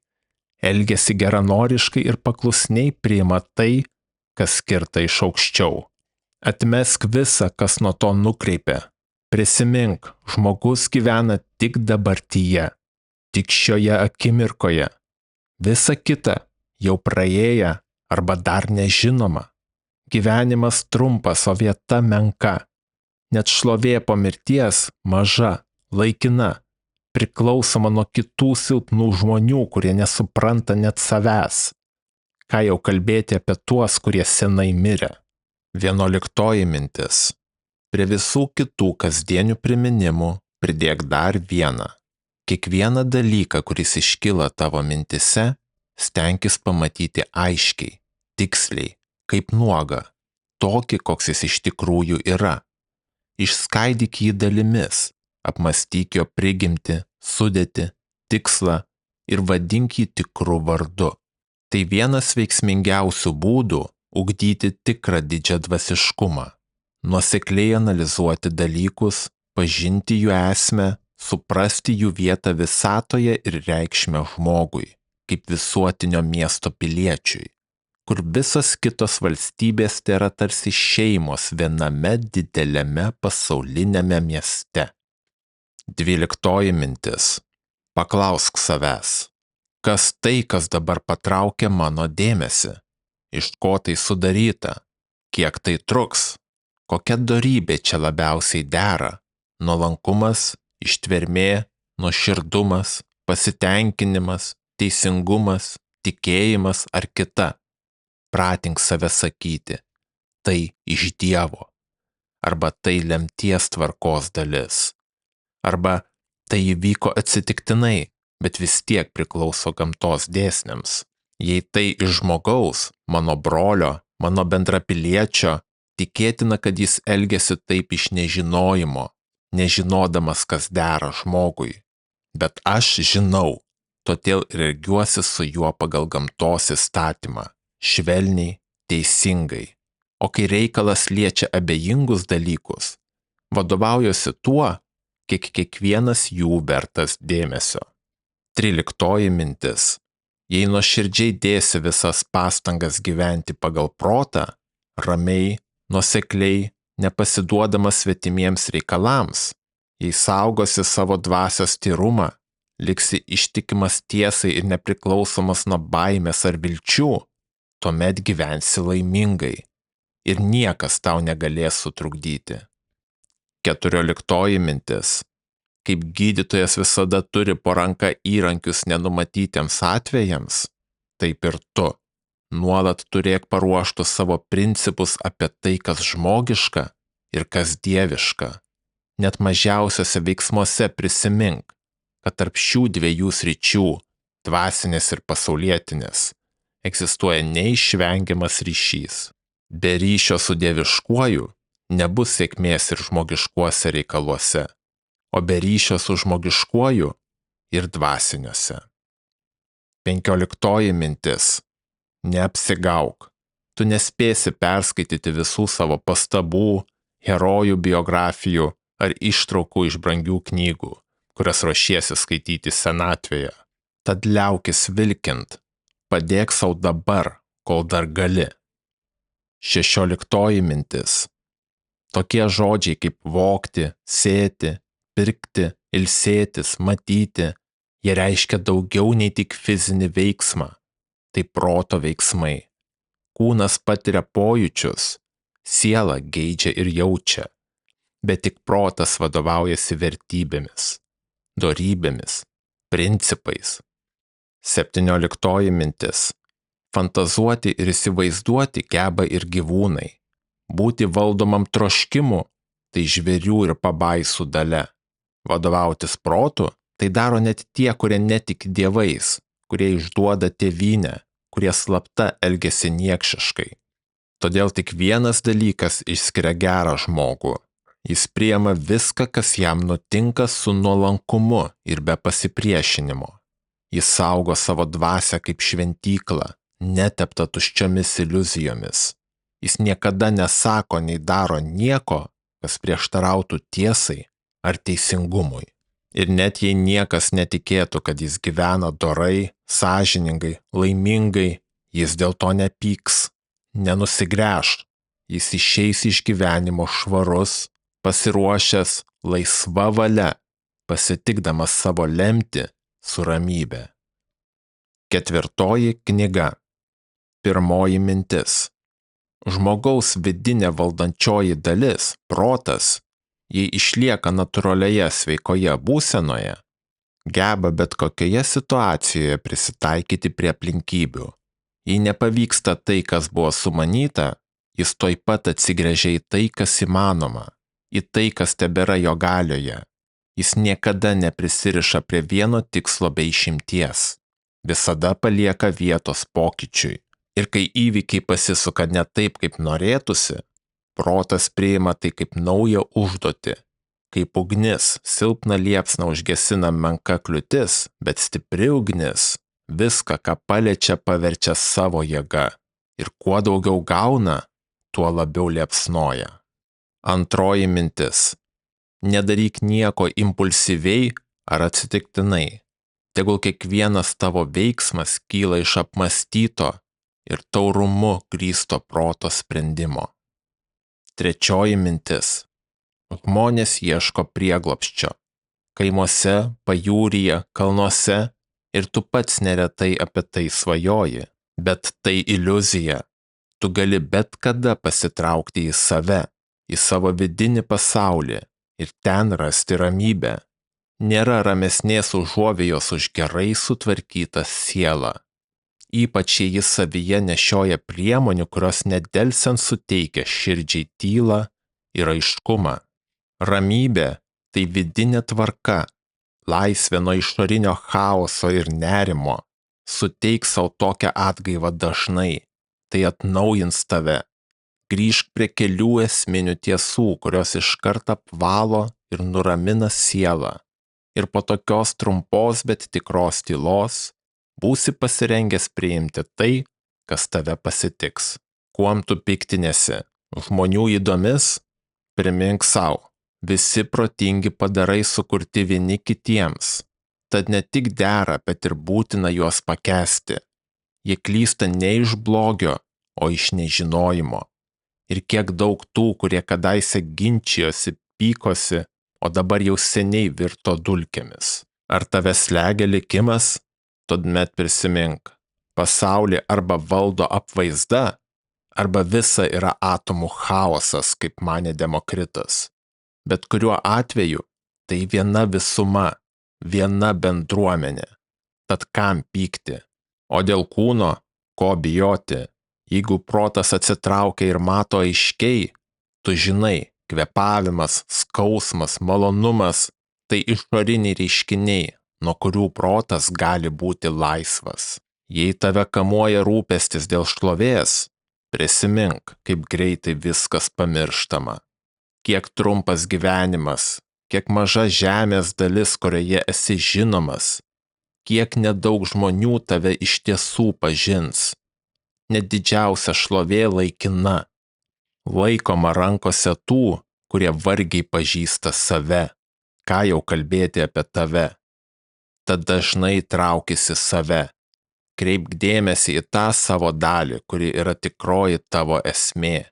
Elgiasi geranoriškai ir paklusniai priima tai, kas skirta iš aukščiau. Atmesk visą, kas nuo to nukreipia. Prisimink, žmogus gyvena tik dabartyje, tik šioje akimirkoje. Visa kita jau praėję arba dar nežinoma. Gyvenimas trumpas, o vieta menka. Net šlovė po mirties maža, laikina, priklausoma nuo kitų silpnų žmonių, kurie nesupranta net savęs. Ką jau kalbėti apie tuos, kurie senai mirė. 11 mintis. Prie visų kitų kasdienių priminimų pridėk dar vieną. Kiekvieną dalyką, kuris iškyla tavo mintise, stenkis pamatyti aiškiai, tiksliai, kaip nuogą, tokį, koks jis iš tikrųjų yra. Išskaidyk jį dalimis, apmąstyk jo prigimtį, sudėtį, tikslą ir vadink jį tikru vardu. Tai vienas veiksmingiausių būdų ugdyti tikrą didžiadvasiškumą, nuosekliai analizuoti dalykus, pažinti jų esmę, suprasti jų vietą visatoje ir reikšmę žmogui, kaip visuotinio miesto piliečiui, kur visos kitos valstybės tėra tarsi šeimos viename dideliame pasaulinėme mieste. 12 mintis. Paklausk savęs, kas tai, kas dabar patraukia mano dėmesį, iš ko tai sudaryta, kiek tai truks, kokia dorybė čia labiausiai dera, nuolankumas, ištvermė, nuoširdumas, pasitenkinimas, teisingumas, tikėjimas ar kita. Pratink save sakyti, tai iš Dievo, arba tai lemties tvarkos dalis, arba tai įvyko atsitiktinai, bet vis tiek priklauso gamtos dėsniams. Jei tai iš žmogaus, mano brolio, mano bendrapiliečio, tikėtina, kad jis elgiasi taip iš nežinojimo, nežinodamas, kas dera žmogui. Bet aš žinau, todėl elgiuosi su juo pagal gamtos įstatymą, švelniai, teisingai. O kai reikalas liečia abejingus dalykus, vadovaujuosi tuo, kiek kiekvienas jų vertas dėmesio. 13 mintis. Jei nuoširdžiai dėsi visas pastangas gyventi pagal protą, ramiai, nuosekliai, nepasiduodamas svetimiems reikalams, jei saugosi savo dvasios tyrumą, liksi ištikimas tiesai ir nepriklausomas nuo baimės ar vilčių, tuomet gyvensi laimingai ir niekas tau negalės sutrukdyti. 14 mintis. Kaip gydytojas visada turi po ranka įrankius nenumatytiems atvejams, taip ir tu nuolat turėk paruoštus savo principus apie tai, kas žmogiška ir kas dieviška. Net mažiausiose veiksmuose prisimink, kad tarp šių dviejų sričių, dvasinės ir pasaulietinės, egzistuoja neišvengiamas ryšys. Be ryšio su dieviškuoju nebus sėkmės ir žmogiškuose reikaluose, o be ryšio su žmogiškuoju ir dvasiniuose. 15 mintis. Neapsigauk. Tu nespėsi perskaityti visų savo pastabų, herojų biografijų ar ištraukų iš brangių knygų, kurias ruošiesi skaityti senatvėje. Tad liaukis vilkint, padėk sau dabar, kol dar gali. 16 mintis. Tokie žodžiai kaip vogti, sėti, pirkti, ilsėtis, matyti, jie reiškia daugiau nei tik fizinį veiksmą. Tai proto veiksmai. Kūnas patiria pojūčius, siela geidžia ir jaučia, bet tik protas vadovaujasi vertybėmis, dorybėmis, principais. 17 mintis. Fantazuoti ir įsivaizduoti geba ir gyvūnai. Būti valdomam troškimu – tai žvėrių ir pabaisų dalia. Vadovautis protu – tai daro net tie, kurie netiki dievais, kurie išduoda tėvynę, kurie slapta elgiasi niekšiškai. Todėl tik vienas dalykas išskiria gerą žmogų. Jis priima viską, kas jam nutinka su nuolankumu ir be pasipriešinimo. Jis saugo savo dvasią kaip šventyklą, netepta tuščiomis iliuzijomis. Jis niekada nesako nei daro nieko, kas prieštarautų tiesai ar teisingumui. Ir net jei niekas netikėtų, kad jis gyvena dorai, sąžiningai, laimingai, jis dėl to nepyks, nenusigręš. Jis išeis iš gyvenimo švarus, pasiruošęs, laisva valia, pasitikdamas savo lemtį su ramybe. 4 knyga. 1 mintis. Žmogaus vidinė valdančioji dalis, protas, jei išlieka natūralioje sveikoje būsenoje, geba bet kokioje situacijoje prisitaikyti prie aplinkybių. Jei nepavyksta tai, kas buvo sumanyta, jis tuoj pat atsigręžia į tai, kas įmanoma, į tai, kas tebėra jo galioje. Jis niekada neprisiriša prie vieno tikslo be išimties. Visada palieka vietos pokyčiui. Ir kai įvykiai pasisuka ne taip, kaip norėtųsi, protas priima tai kaip naują užduotį. Kaip ugnis, silpna liepsna užgesina menka kliūtis, bet stipri ugnis viską, ką paliečia, paverčia savo jėga. Ir kuo daugiau gauna, tuo labiau liepsnoja. 2 mintis. Nedaryk nieko impulsyviai ar atsitiktinai. Tegul kiekvienas tavo veiksmas kyla iš apmąstyto ir taurumu grįsto proto sprendimo. 3 mintis. Žmonės ieško prieglobsčio. Kaimuose, pajūryje, kalnuose ir tu pats neretai apie tai svajoji. Bet tai iliuzija. Tu gali bet kada pasitraukti į save, į savo vidinį pasaulį ir ten rasti ramybę. Nėra ramesnės užuovėjos už gerai sutvarkytą sielą. Ypač jei jis savyje nešioja priemonių, kurios nedelsiant suteikia širdžiai tylą ir aiškumą. Ramybė – tai vidinė tvarka, laisvė nuo išorinio chaoso ir nerimo. Suteik sau tokią atgaivą dažnai, tai atnaujins tave. Grįžk prie kelių esminių tiesų, kurios iškart apvalo ir nuramina sielą. Ir po tokios trumpos, bet tikros tylos būsi pasirengęs priimti tai, kas tave pasitiks. Kuom tu piktinėsi? Žmonių ydomis? Primink sau, visi protingi padarai sukurti vieni kitiems. Tad ne tik dera, bet ir būtina juos pakęsti. Jie klysta ne iš blogio, o iš nežinojimo. Ir kiek daug tų, kurie kadaise ginčijosi, pykosi, o dabar jau seniai virto dulkėmis. Ar tave slegia likimas? Tuomet prisimink, pasaulį arba valdo apvaizda, arba visa yra atomų chaosas, kaip manė Demokritas. Bet kuriuo atveju tai viena visuma, viena bendruomenė. Tad kam pykti? O dėl kūno, ko bijoti? Jeigu protas atsitraukia ir mato aiškiai, tu žinai, kvėpavimas, skausmas, malonumas – tai išoriniai reiškiniai, nuo kurių protas gali būti laisvas. Jei tave kamuoja rūpestis dėl šlovės, prisimink, kaip greitai viskas pamirštama. Kiek trumpas gyvenimas, kiek maža žemės dalis, kurioje esi žinomas, kiek nedaug žmonių tave iš tiesų pažins. Net didžiausia šlovė laikina. Laikoma rankose tų, kurie vargiai pažįsta save. Ką jau kalbėti apie tave? Tad dažnai traukisi save. Kreipk dėmesį į tą savo dalį, kuri yra tikroji tavo esmė.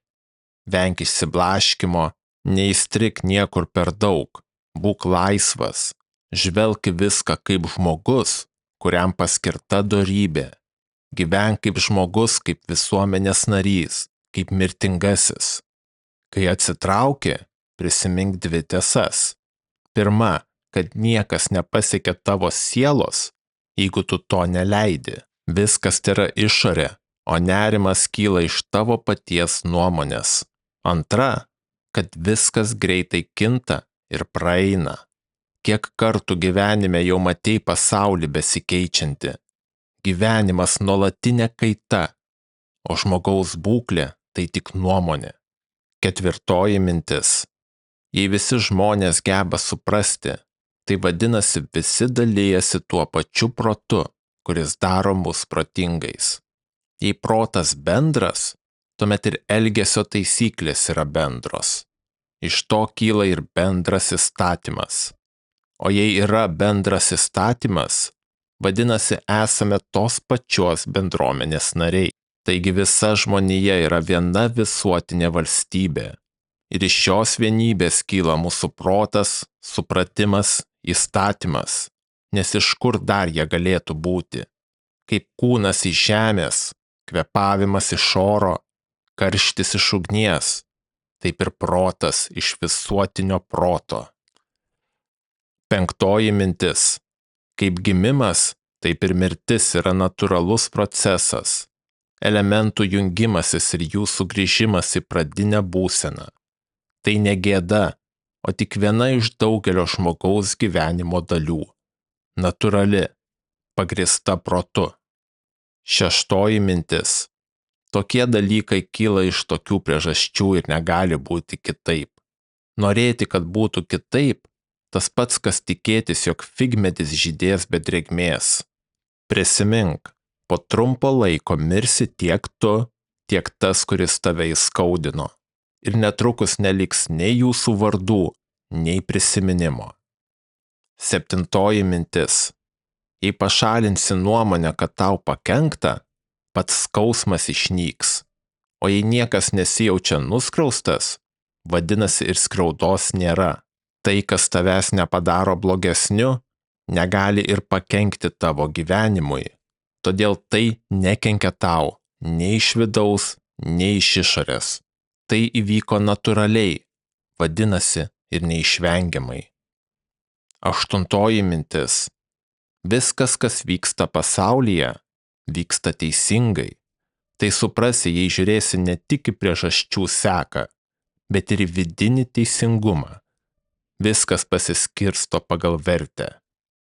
Venk išsiblaškimo, neįstrik niekur per daug. Būk laisvas. Žvelk viską kaip žmogus, kuriam paskirta dorybė. Gyvenk kaip žmogus, kaip visuomenės narys, kaip mirtingasis. Kai atsitrauki, prisimink 2 tiesas. Pirma, kad niekas nepasiekia tavo sielos, jeigu tu to neleidi. Viskas yra išorė, o nerimas kyla iš tavo paties nuomonės. Antra, kad viskas greitai kinta ir praeina. Kiek kartų gyvenime jau matei pasaulį besikeičiantį? gyvenimas nuolatinė kaita, o žmogaus būklė tai tik nuomonė. 4 mintis. Jei visi žmonės geba suprasti, tai vadinasi visi dalijasi tuo pačiu protu, kuris daro mus protingais. Jei protas bendras, tuomet ir elgesio taisyklės yra bendros. Iš to kyla ir bendras įstatymas. O jei yra bendras įstatymas, vadinasi esame tos pačios bendruomenės nariai. Taigi visa žmonija yra viena visuotinė valstybė. Ir iš šios vienybės kyla mūsų protas, supratimas, įstatymas, nes iš kur dar jie galėtų būti? Kaip kūnas iš žemės, kvėpavimas iš oro, karštis iš ugnies, taip ir protas iš visuotinio proto. 5 mintis. Kaip gimimas, taip ir mirtis yra natūralus procesas, elementų jungimasis ir jų sugrįžimas į pradinę būseną. Tai ne gėda, o tik viena iš daugelio žmogaus gyvenimo dalių. Natūrali, pagrįsta protu. 6 mintis. Tokie dalykai kyla iš tokių priežasčių ir negali būti kitaip. Norėti, kad būtų kitaip, tas pats, kas tikėtis, jog figmedis žydės be drėgmės. Prisimink, po trumpo laiko mirsi tiek tu, tiek tas, kuris tave įskaudino. Ir netrukus neliks nei jūsų vardų, nei prisiminimo. 7 mintis. Jei pašalinsi nuomonę, kad tau pakenkta, pats skausmas išnyks. O jei niekas nesijaučia nuskriaustas, vadinasi ir skriaudos nėra. Tai, kas tavęs nepadaro blogesniu, negali ir pakenkti tavo gyvenimui. Todėl tai nekenkia tau, nei iš vidaus, nei iš išorės. Tai įvyko natūraliai, vadinasi ir neišvengiamai. 8 mintis. Viskas, kas vyksta pasaulyje, vyksta teisingai. Tai suprasi, jei žiūrėsi ne tik į priežasčių seką, bet ir į vidinį teisingumą. Viskas pasiskirsto pagal vertę.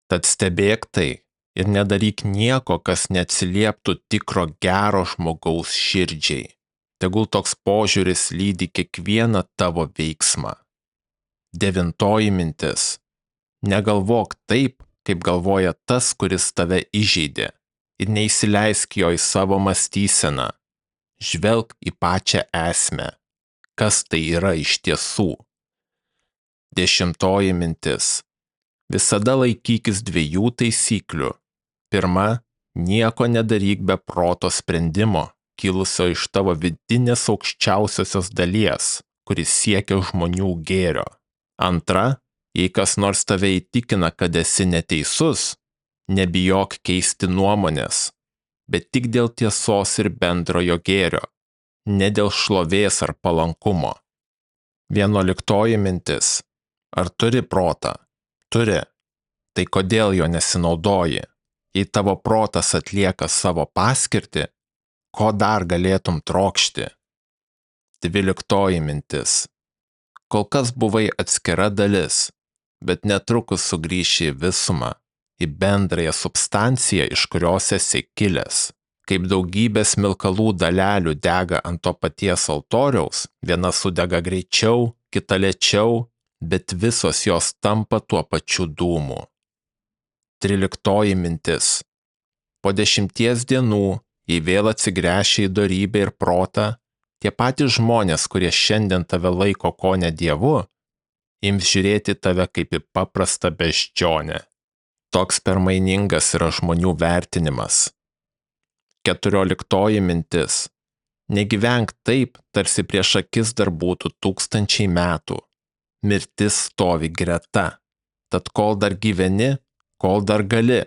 Tad stebėk tai ir nedaryk nieko, kas neatsilieptų tikro gero žmogaus širdžiai. Tegul toks požiūris lydi kiekvieną tavo veiksmą. 9 mintis. Negalvok taip, kaip galvoja tas, kuris tave įžeidė, ir neįsileisk jo į savo mąstyseną. Žvelk į pačią esmę. Kas tai yra iš tiesų? 10 mintis. Visada laikykis 2 taisyklių. Pirma, nieko nedaryk be proto sprendimo, kilusio iš tavo vidinės aukščiausiosios dalies, kuris siekia žmonių gėrio. Antra, jei kas nors tave įtikina, kad esi neteisus, nebijok keisti nuomonės, bet tik dėl tiesos ir bendrojo gėrio, ne dėl šlovės ar palankumo. 11 mintis. Ar turi protą? Turi. Tai kodėl jo nesinaudoji? Jei tavo protas atlieka savo paskirtį, ko dar galėtum trokšti? 12 mintis. Kol kas buvai atskira dalis, bet netrukus sugrįši į visumą, į bendrąją substanciją, iš kurios esi kilęs. Kaip daugybės smilkalų dalelių dega ant to paties altoriaus, viena sudega greičiau, kita lėčiau, bet visos jos tampa tuo pačiu dūmu. 13 mintis. Po 10 dienų, jei vėl atsigręši į dorybę ir protą, tie patys žmonės, kurie šiandien tave laiko kone dievu, ims žiūrėti tave kaip į paprastą beždžionę. Toks permainingas yra žmonių vertinimas. 14 mintis. Negyvenk taip, tarsi prieš akis dar būtų 1000 metų. Mirtis stovi greta. Tad kol dar gyveni, kol dar gali,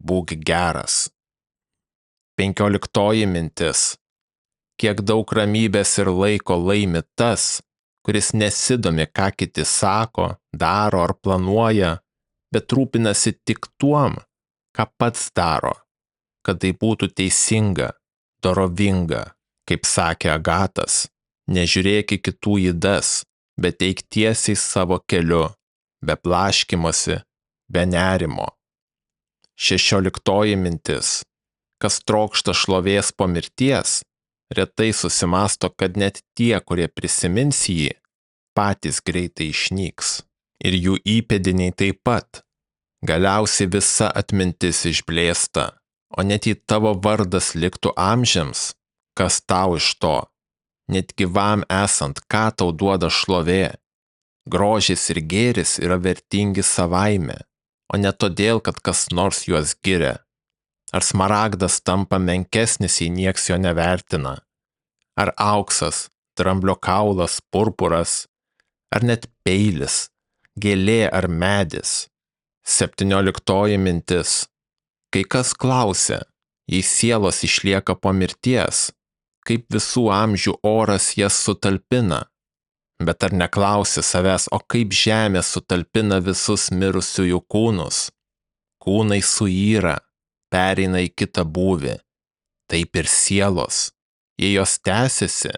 būk geras. 15 mintis. Kiek daug ramybės ir laiko laimi tas, kuris nesidomi, ką kiti sako, daro ar planuoja, bet rūpinasi tik tuom, ką pats daro, kad tai būtų teisinga, dorovinga, kaip sakė Agatas, nežiūrėk į kitų ydas, bet eik tiesiai savo keliu, be blaškymosi, be nerimo. 16 mintis. Kas trokšta šlovės po mirties, retai susimąsto, kad net tie, kurie prisimins jį, patys greitai išnyks. Ir jų įpėdiniai taip pat. Galiausiai visa atmintis išblėsta, o net jei tavo vardas liktų amžiams, kas tau iš to? Net gyvam esant, ką tau duoda šlovė? Grožis ir gėris yra vertingi savaime, o ne todėl, kad kas nors juos giria. Ar smaragdas tampa menkesnis, jei nieks jo nevertina? Ar auksas, dramblio kaulas, purpuras, ar net peilis, gėlė ar medis? 17 mintis. Kai kas klausia, jei sielos išlieka po mirties, kaip visų amžių oras jas sutalpina? Bet ar neklausi savęs, o kaip žemė sutalpina visus mirusiųjų kūnus? Kūnai suyra, pereina į kitą būvį. Taip ir sielos. Jei jos tęsiasi,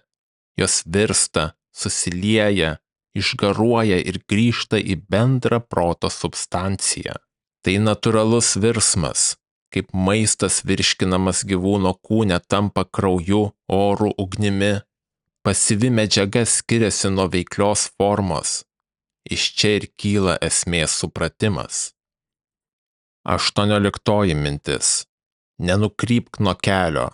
jos virsta, susilieja, išgaruoja ir grįžta į bendrą proto substanciją. Tai natūralus virsmas, kaip maistas virškinamas gyvūno kūne tampa krauju, oru, ugnimi. Pasyvi medžiaga skiriasi nuo veiklios formos. Iš čia ir kyla esmės supratimas. 18 mintis. Nenukrypk nuo kelio.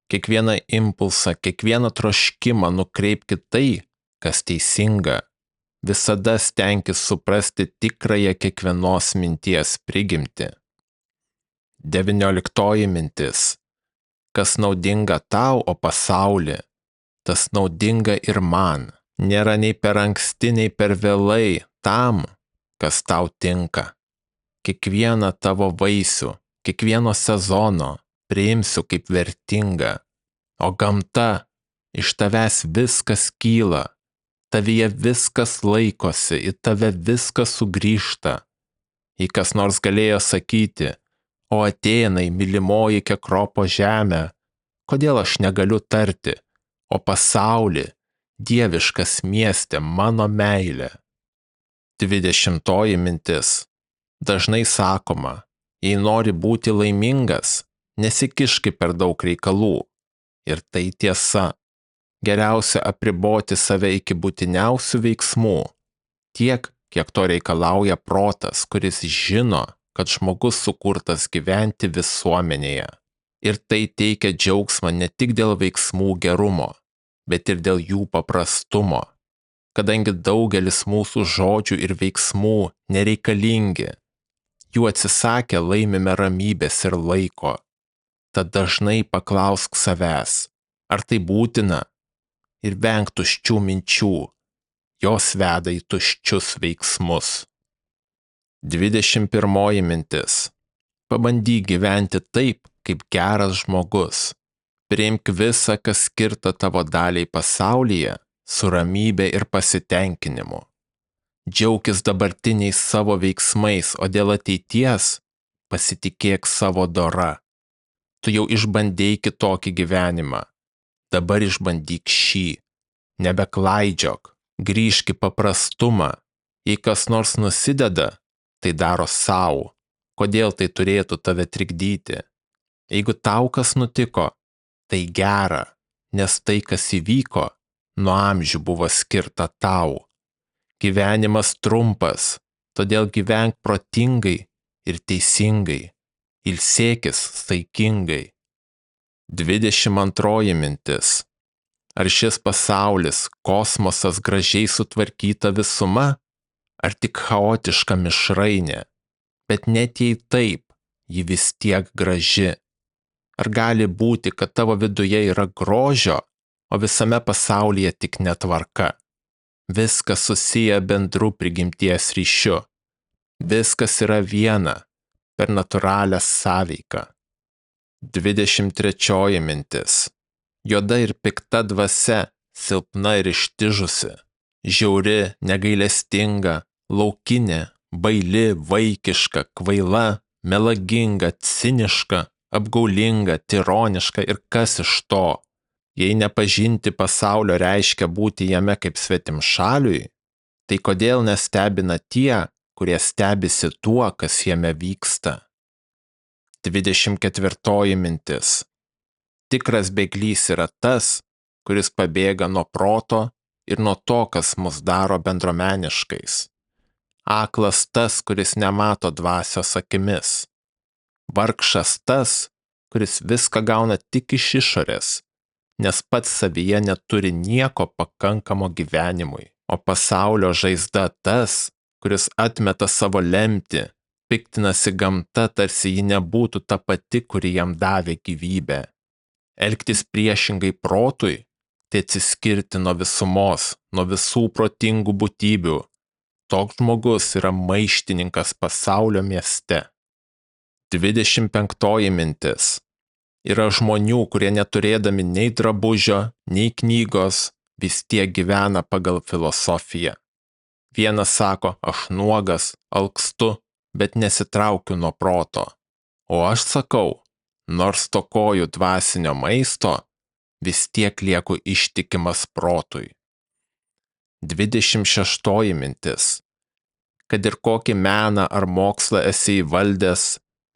Kiekvieną impulsą, kiekvieną troškimą nukreipki tai, kas teisinga. Visada stenkis suprasti tikrąją kiekvienos minties prigimtį. 19 mintis. Kas naudinga tau, o pasaulį, tas naudinga ir man. Nėra nei per anksti, nei per vėlai tam, kas tau tinka. Kiekvieną tavo vaisių, kiekvieno sezono priimsiu kaip vertingą, o gamta, iš tavęs viskas kyla, tavyje viskas laikosi, į tave viskas sugrįžta. Jei kas nors galėjo sakyti, o Atėnai, mylimoji Kekropo žemė, kodėl aš negaliu tarti, o pasaulį, dieviškas mieste, mano meilė. 20 mintis. Dažnai sakoma, jei nori būti laimingas, nesikiški per daug reikalų. Ir tai tiesa. Geriausia apriboti save iki būtiniausių veiksmų. Tiek, kiek to reikalauja protas, kuris žino, kad žmogus sukurtas gyventi visuomenėje. Ir tai teikia džiaugsmą ne tik dėl veiksmų gerumo, bet ir dėl jų paprastumo. Kadangi daugelis mūsų žodžių ir veiksmų nereikalingi, jų atsisakę laimime ramybės ir laiko. Tad dažnai paklausk savęs, ar tai būtina, ir venk tuščių minčių, jos veda į tuščius veiksmus. 21 mintis. Pabandyk gyventi taip, kaip geras žmogus. Priimk visą, kas skirta tavo daliai pasaulyje, su ramybė ir pasitenkinimu. Džiaukis dabartiniais savo veiksmais, o dėl ateities pasitikėk savo dora. Tu jau išbandėjai kitokį gyvenimą, dabar išbandyk šį. Nebeklaidžiok, grįžk į paprastumą. Jei kas nors nusideda, tai daro sau. Kodėl tai turėtų tave trikdyti? Jeigu tau kas nutiko, tai gera, nes tai, kas įvyko, nuo amžių buvo skirta tau. Gyvenimas trumpas, todėl gyvenk protingai ir teisingai. Ilsėkis saikingai. 22 mintis. Ar šis pasaulis, kosmosas gražiai sutvarkyta visuma, ar tik chaotiška mišrainė? Bet net jei taip, ji vis tiek graži. Ar gali būti, kad tavo viduje yra grožio, o visame pasaulyje tik netvarka? Viskas susiję bendrų prigimties ryšiu. Viskas yra viena, per natūralią sąveiką. 23 mintis. Juoda ir pikta dvasia, silpna ir ištižusi, žiauri, negailestinga, laukinė, baili, vaikiška, kvaila, melaginga, ciniška, apgaulinga, tironiška ir kas iš to? Jei nepažinti pasaulio reiškia būti jame kaip svetimšaliui, tai kodėl nestebina tie, kurie stebisi tuo, kas jame vyksta? 24 mintis. Tikras bėglys yra tas, kuris pabėga nuo proto ir nuo to, kas mus daro bendruomeniškais. Aklas tas, kuris nemato dvasios akimis. Vargšas tas, kuris viską gauna tik iš išorės, nes pats savyje neturi nieko pakankamo gyvenimui. O pasaulio žaizda tas, kuris atmeta savo lemtį, piktinasi gamta, tarsi ji nebūtų ta pati, kuri jam davė gyvybę. Elgtis priešingai protui, tai atsiskirti nuo visumos, nuo visų protingų būtybių. Toks žmogus yra maištininkas pasaulio mieste. 25 mintis. Yra žmonių, kurie neturėdami nei drabužio, nei knygos, vis tiek gyvena pagal filosofiją. Vienas sako, aš nuogas, alkstu, bet nesitraukiu nuo proto. O aš sakau, nors stokoju dvasinio maisto, vis tiek lieku ištikimas protui. 26 mintis. Kad ir kokį meną ar mokslą esi įvaldęs,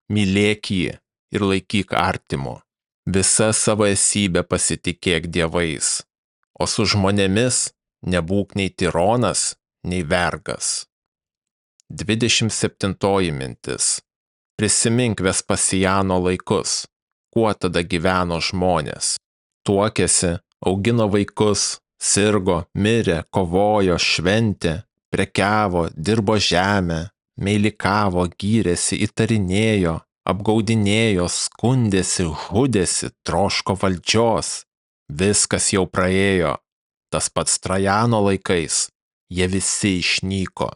mylėk jį ir laikyk artimu. Visa savo esybę pasitikėk dievais, o su žmonėmis nebūk nei tironas, nei vergas. 27 mintis. Prisimink Vespasiano laikus, kuo tada gyveno žmonės. Tuokėsi, augino vaikus, sirgo, mirė, kovojo, šventė, prekiavo, dirbo žemę, meilikavo, gyrėsi, įtarinėjo, apgaudinėjo, skundėsi, žudėsi, troško valdžios. Viskas jau praėjo. Tas pats Trajano laikais. Jie visi išnyko.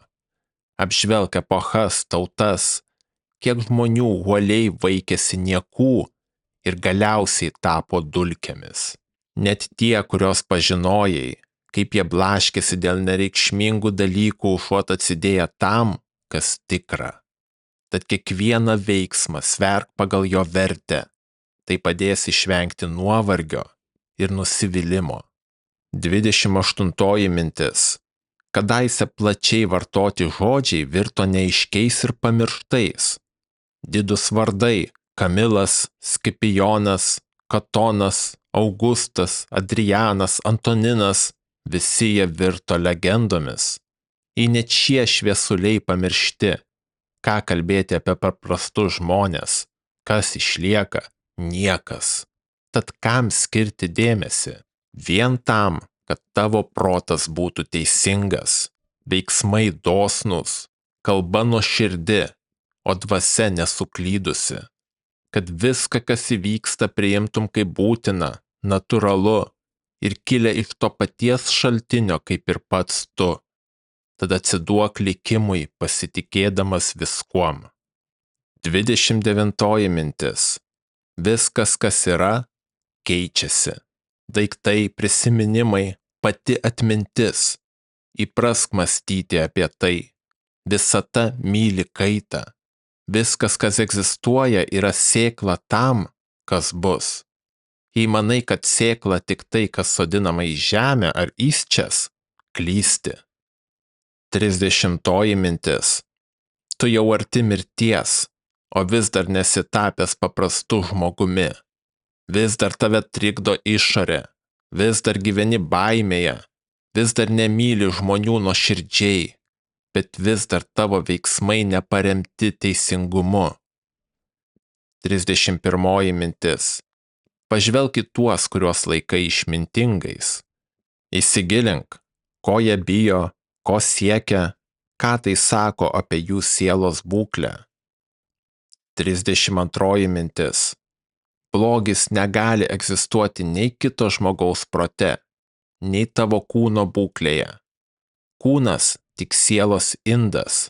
Apžvelk epochas, tautas, kiek žmonių uoliai vaikėsi niekų ir galiausiai tapo dulkėmis. Net tie, kurios pažinojai, kaip jie blaškėsi dėl nereikšmingų dalykų, užuot atsidėję tam, kas tikra. Tad kiekvieną veiksmą sverk pagal jo vertę, tai padės išvengti nuovargio ir nusivylimo. 28 mintis. Kadaise plačiai vartoti žodžiai virto neaiškiais ir pamirštais. Didūs vardai – Kamilas, Skipijonas, Katonas, Augustas, Adrianas, Antoninas – visi jie virto legendomis. Jei net šie šviesuliai pamiršti, ką kalbėti apie paprastus žmonės, kas išlieka – niekas. Tad kam skirti dėmesį? Vien tam, kad tavo protas būtų teisingas, veiksmai dosnūs, kalba nuoširdi, o dvasia nesuklydusi. Kad viską, kas įvyksta, priimtum kaip būtina, natūralu ir kilę iš to paties šaltinio kaip ir pats tu. Tad atsiduok likimui pasitikėdamas viskuom. 29 mintis. Viskas, kas yra, keičiasi. Daiktai, prisiminimai, pati atmintis. Įprask mąstyti apie tai. Visata myli kaitą. Viskas, kas egzistuoja, yra sėkla tam, kas bus. Jei manai, kad sėkla tik tai, kas sodinama į žemę ar įsčias, klysti. 30 mintis. Tu jau arti mirties, o vis dar nesi tapęs paprastu žmogumi. Vis dar tave trikdo išorė, vis dar gyveni baimėje, vis dar nemyli žmonių nuoširdžiai, bet vis dar tavo veiksmai neparemti teisingumu. 31 mintis. Pažvelk į tuos, kuriuos laikai išmintingais. Įsigilink, ko jie bijo, ko siekia, ką tai sako apie jų sielos būklę. 32 mintis. Blogis negali egzistuoti nei kito žmogaus prote, nei tavo kūno būklėje. Kūnas tik sielos indas.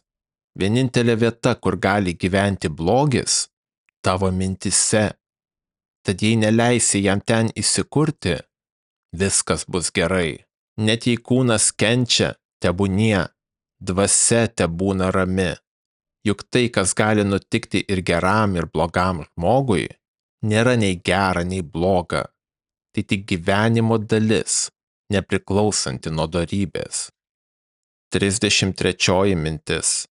Vienintelė vieta, kur gali gyventi blogis, tavo mintise. Tad jei neleisi jam ten įsikurti, viskas bus gerai. Net jei kūnas kenčia, tebūnie, dvasia tebūna rami. Juk tai, kas gali nutikti ir geram, ir blogam žmogui, nėra nei gera, nei bloga. Tai tik gyvenimo dalis, nepriklausanti nuo dorybės. 33 mintis.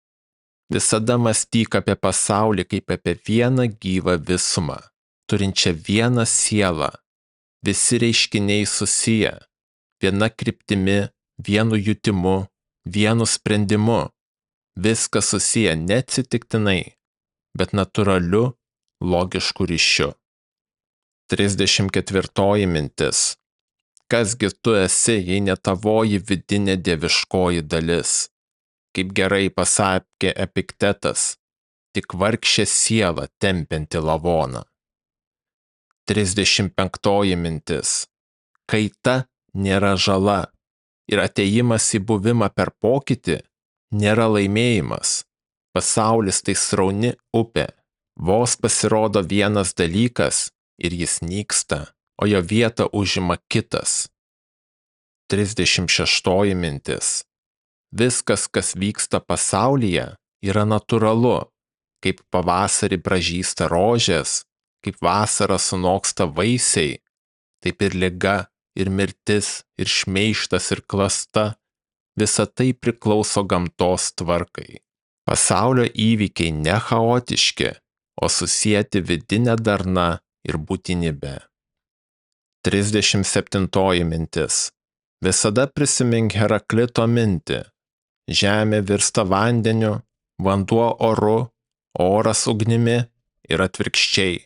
Visada mąstyk apie pasaulį kaip apie vieną gyvą visumą, turinčią vieną sielą. Visi reiškiniai susiję, viena kryptimi, vienu jutimu, vienu sprendimu. Viskas susiję neatsitiktinai, bet natūraliu, logišku ryšiu. 34 mintis. Kasgi tu esi, jei ne tavoji vidinė dieviškoji dalis? Kaip gerai pasakė Epiktetas, tik vargšė siela tempianti lavoną. 35 mintis. Kaita nėra žala ir atėjimas į buvimą per pokytį nėra laimėjimas. Pasaulis tai srauni upė. Vos pasirodo vienas dalykas ir jis nyksta, o jo vietą užima kitas. 36 mintis. Viskas, kas vyksta pasaulyje, yra natūralu, kaip pavasarį pražysta rožės, kaip vasarą sunoksta vaisiai, taip ir liga, ir mirtis, ir šmeižtas, ir klasta, visa tai priklauso gamtos tvarkai. Pasaulio įvykiai ne chaotiški, o susieti vidinę darną ir būtinybę. 37 mintis. Visada prisimink Heraklito mintį. Žemė virsta vandeniu, vanduo oru, oras ugnimi ir atvirkščiai.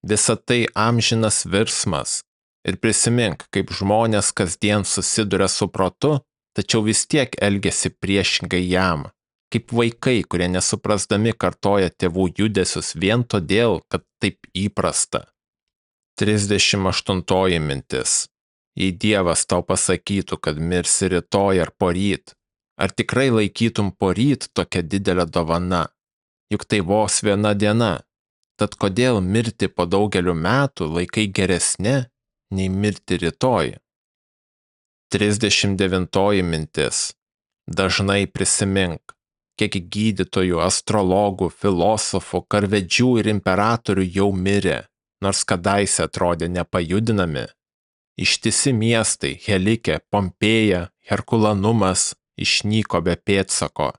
Visa tai amžinas virsmas. Ir prisimink, kaip žmonės kasdien susiduria su protu, tačiau vis tiek elgiasi priešingai jam. Kaip vaikai, kurie nesuprasdami kartoja tėvų judesius vien todėl, kad taip įprasta. 38 mintis. Jei Dievas tau pasakytų, kad mirsi rytoj ar poryt, ar tikrai laikytum poryt tokia didelė dovana? Juk tai vos viena diena. Tad kodėl mirti po daugelių metų laikai geresnė, nei mirti rytoj? 39 mintis. Dažnai prisimink, kiek gydytojų, astrologų, filosofų, karvedžių ir imperatorių jau mirė, nors kadaise atrodė nepajudinami. Ištisi miestai – Helikė, Pompėja, Herkulanumas – išnyko be pėdsako.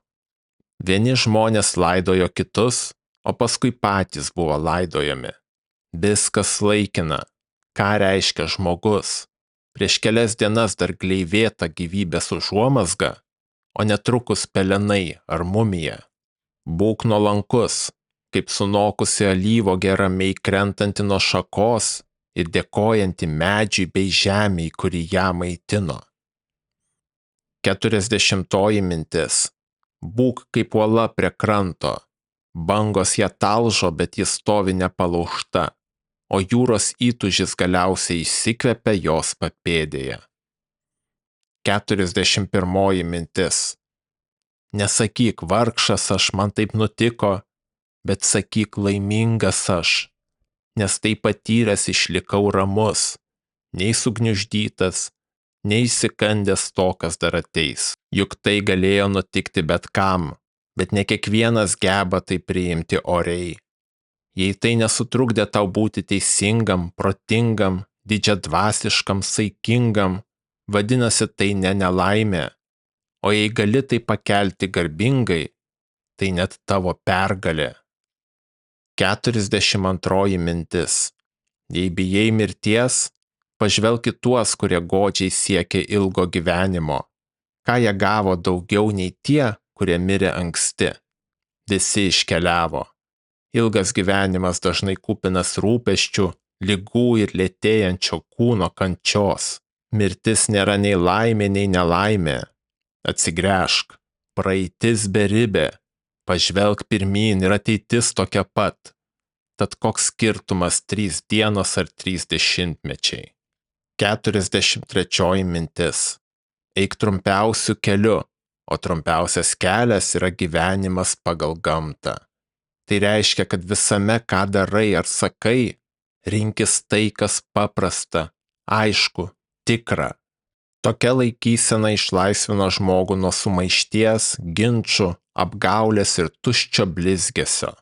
Vieni žmonės laidojo kitus, o paskui patys buvo laidojami. Viskas laikina. Ką reiškia žmogus? Prieš kelias dienas dar gleivėta gyvybės užuomazga, o netrukus pelenai ar mumija. Būk nuolankus, kaip sunokusi alyvuogė ramiai krentanti nuo šakos ir dėkojanti medžiui bei žemei, kuri ją maitino. 40 mintis. Būk kaip uola prie kranto. Bangos ją talžo, bet ji stovi nepalaužta, o jūros įtūžis galiausiai įsikvepia jos papėdėje. 41 mintis. Nesakyk, vargšas aš, man taip nutiko, bet sakyk, laimingas aš, nes tai patyręs išlikau ramus, nei sugniuždytas, nei įsikandęs to, kas dar ateis. Juk tai galėjo nutikti bet kam, bet ne kiekvienas geba tai priimti oriai. Jei tai nesutrukdė tau būti teisingam, protingam, didžiadvasiškam, saikingam, vadinasi tai ne nelaimė, o jei gali tai pakelti garbingai, tai net tavo pergalė. 42 mintis. Jei bijai mirties, pažvelk į tuos, kurie godžiai siekia ilgo gyvenimo. Ką jie gavo daugiau nei tie, kurie mirė anksti? Visi iškeliavo. Ilgas gyvenimas dažnai kupinas rūpesčių, ligų ir lėtėjančio kūno kančios. Mirtis nėra nei laimė, nei nelaimė. Atsigręžk, praeitis beribė, pažvelk pirmyn ir ateitis tokia pat. Tad koks skirtumas 3 dienos ar 30 mečiai? 43 mintis. Eik trumpiausiu keliu, o trumpiausias kelias yra gyvenimas pagal gamtą. Tai reiškia, kad visame, ką darai ar sakai, rinkis tai, kas paprasta, aišku, tikra. Tokia laikysena išlaisvina žmogų nuo sumaišties, ginčų, apgaulės ir tuščio blizgesio.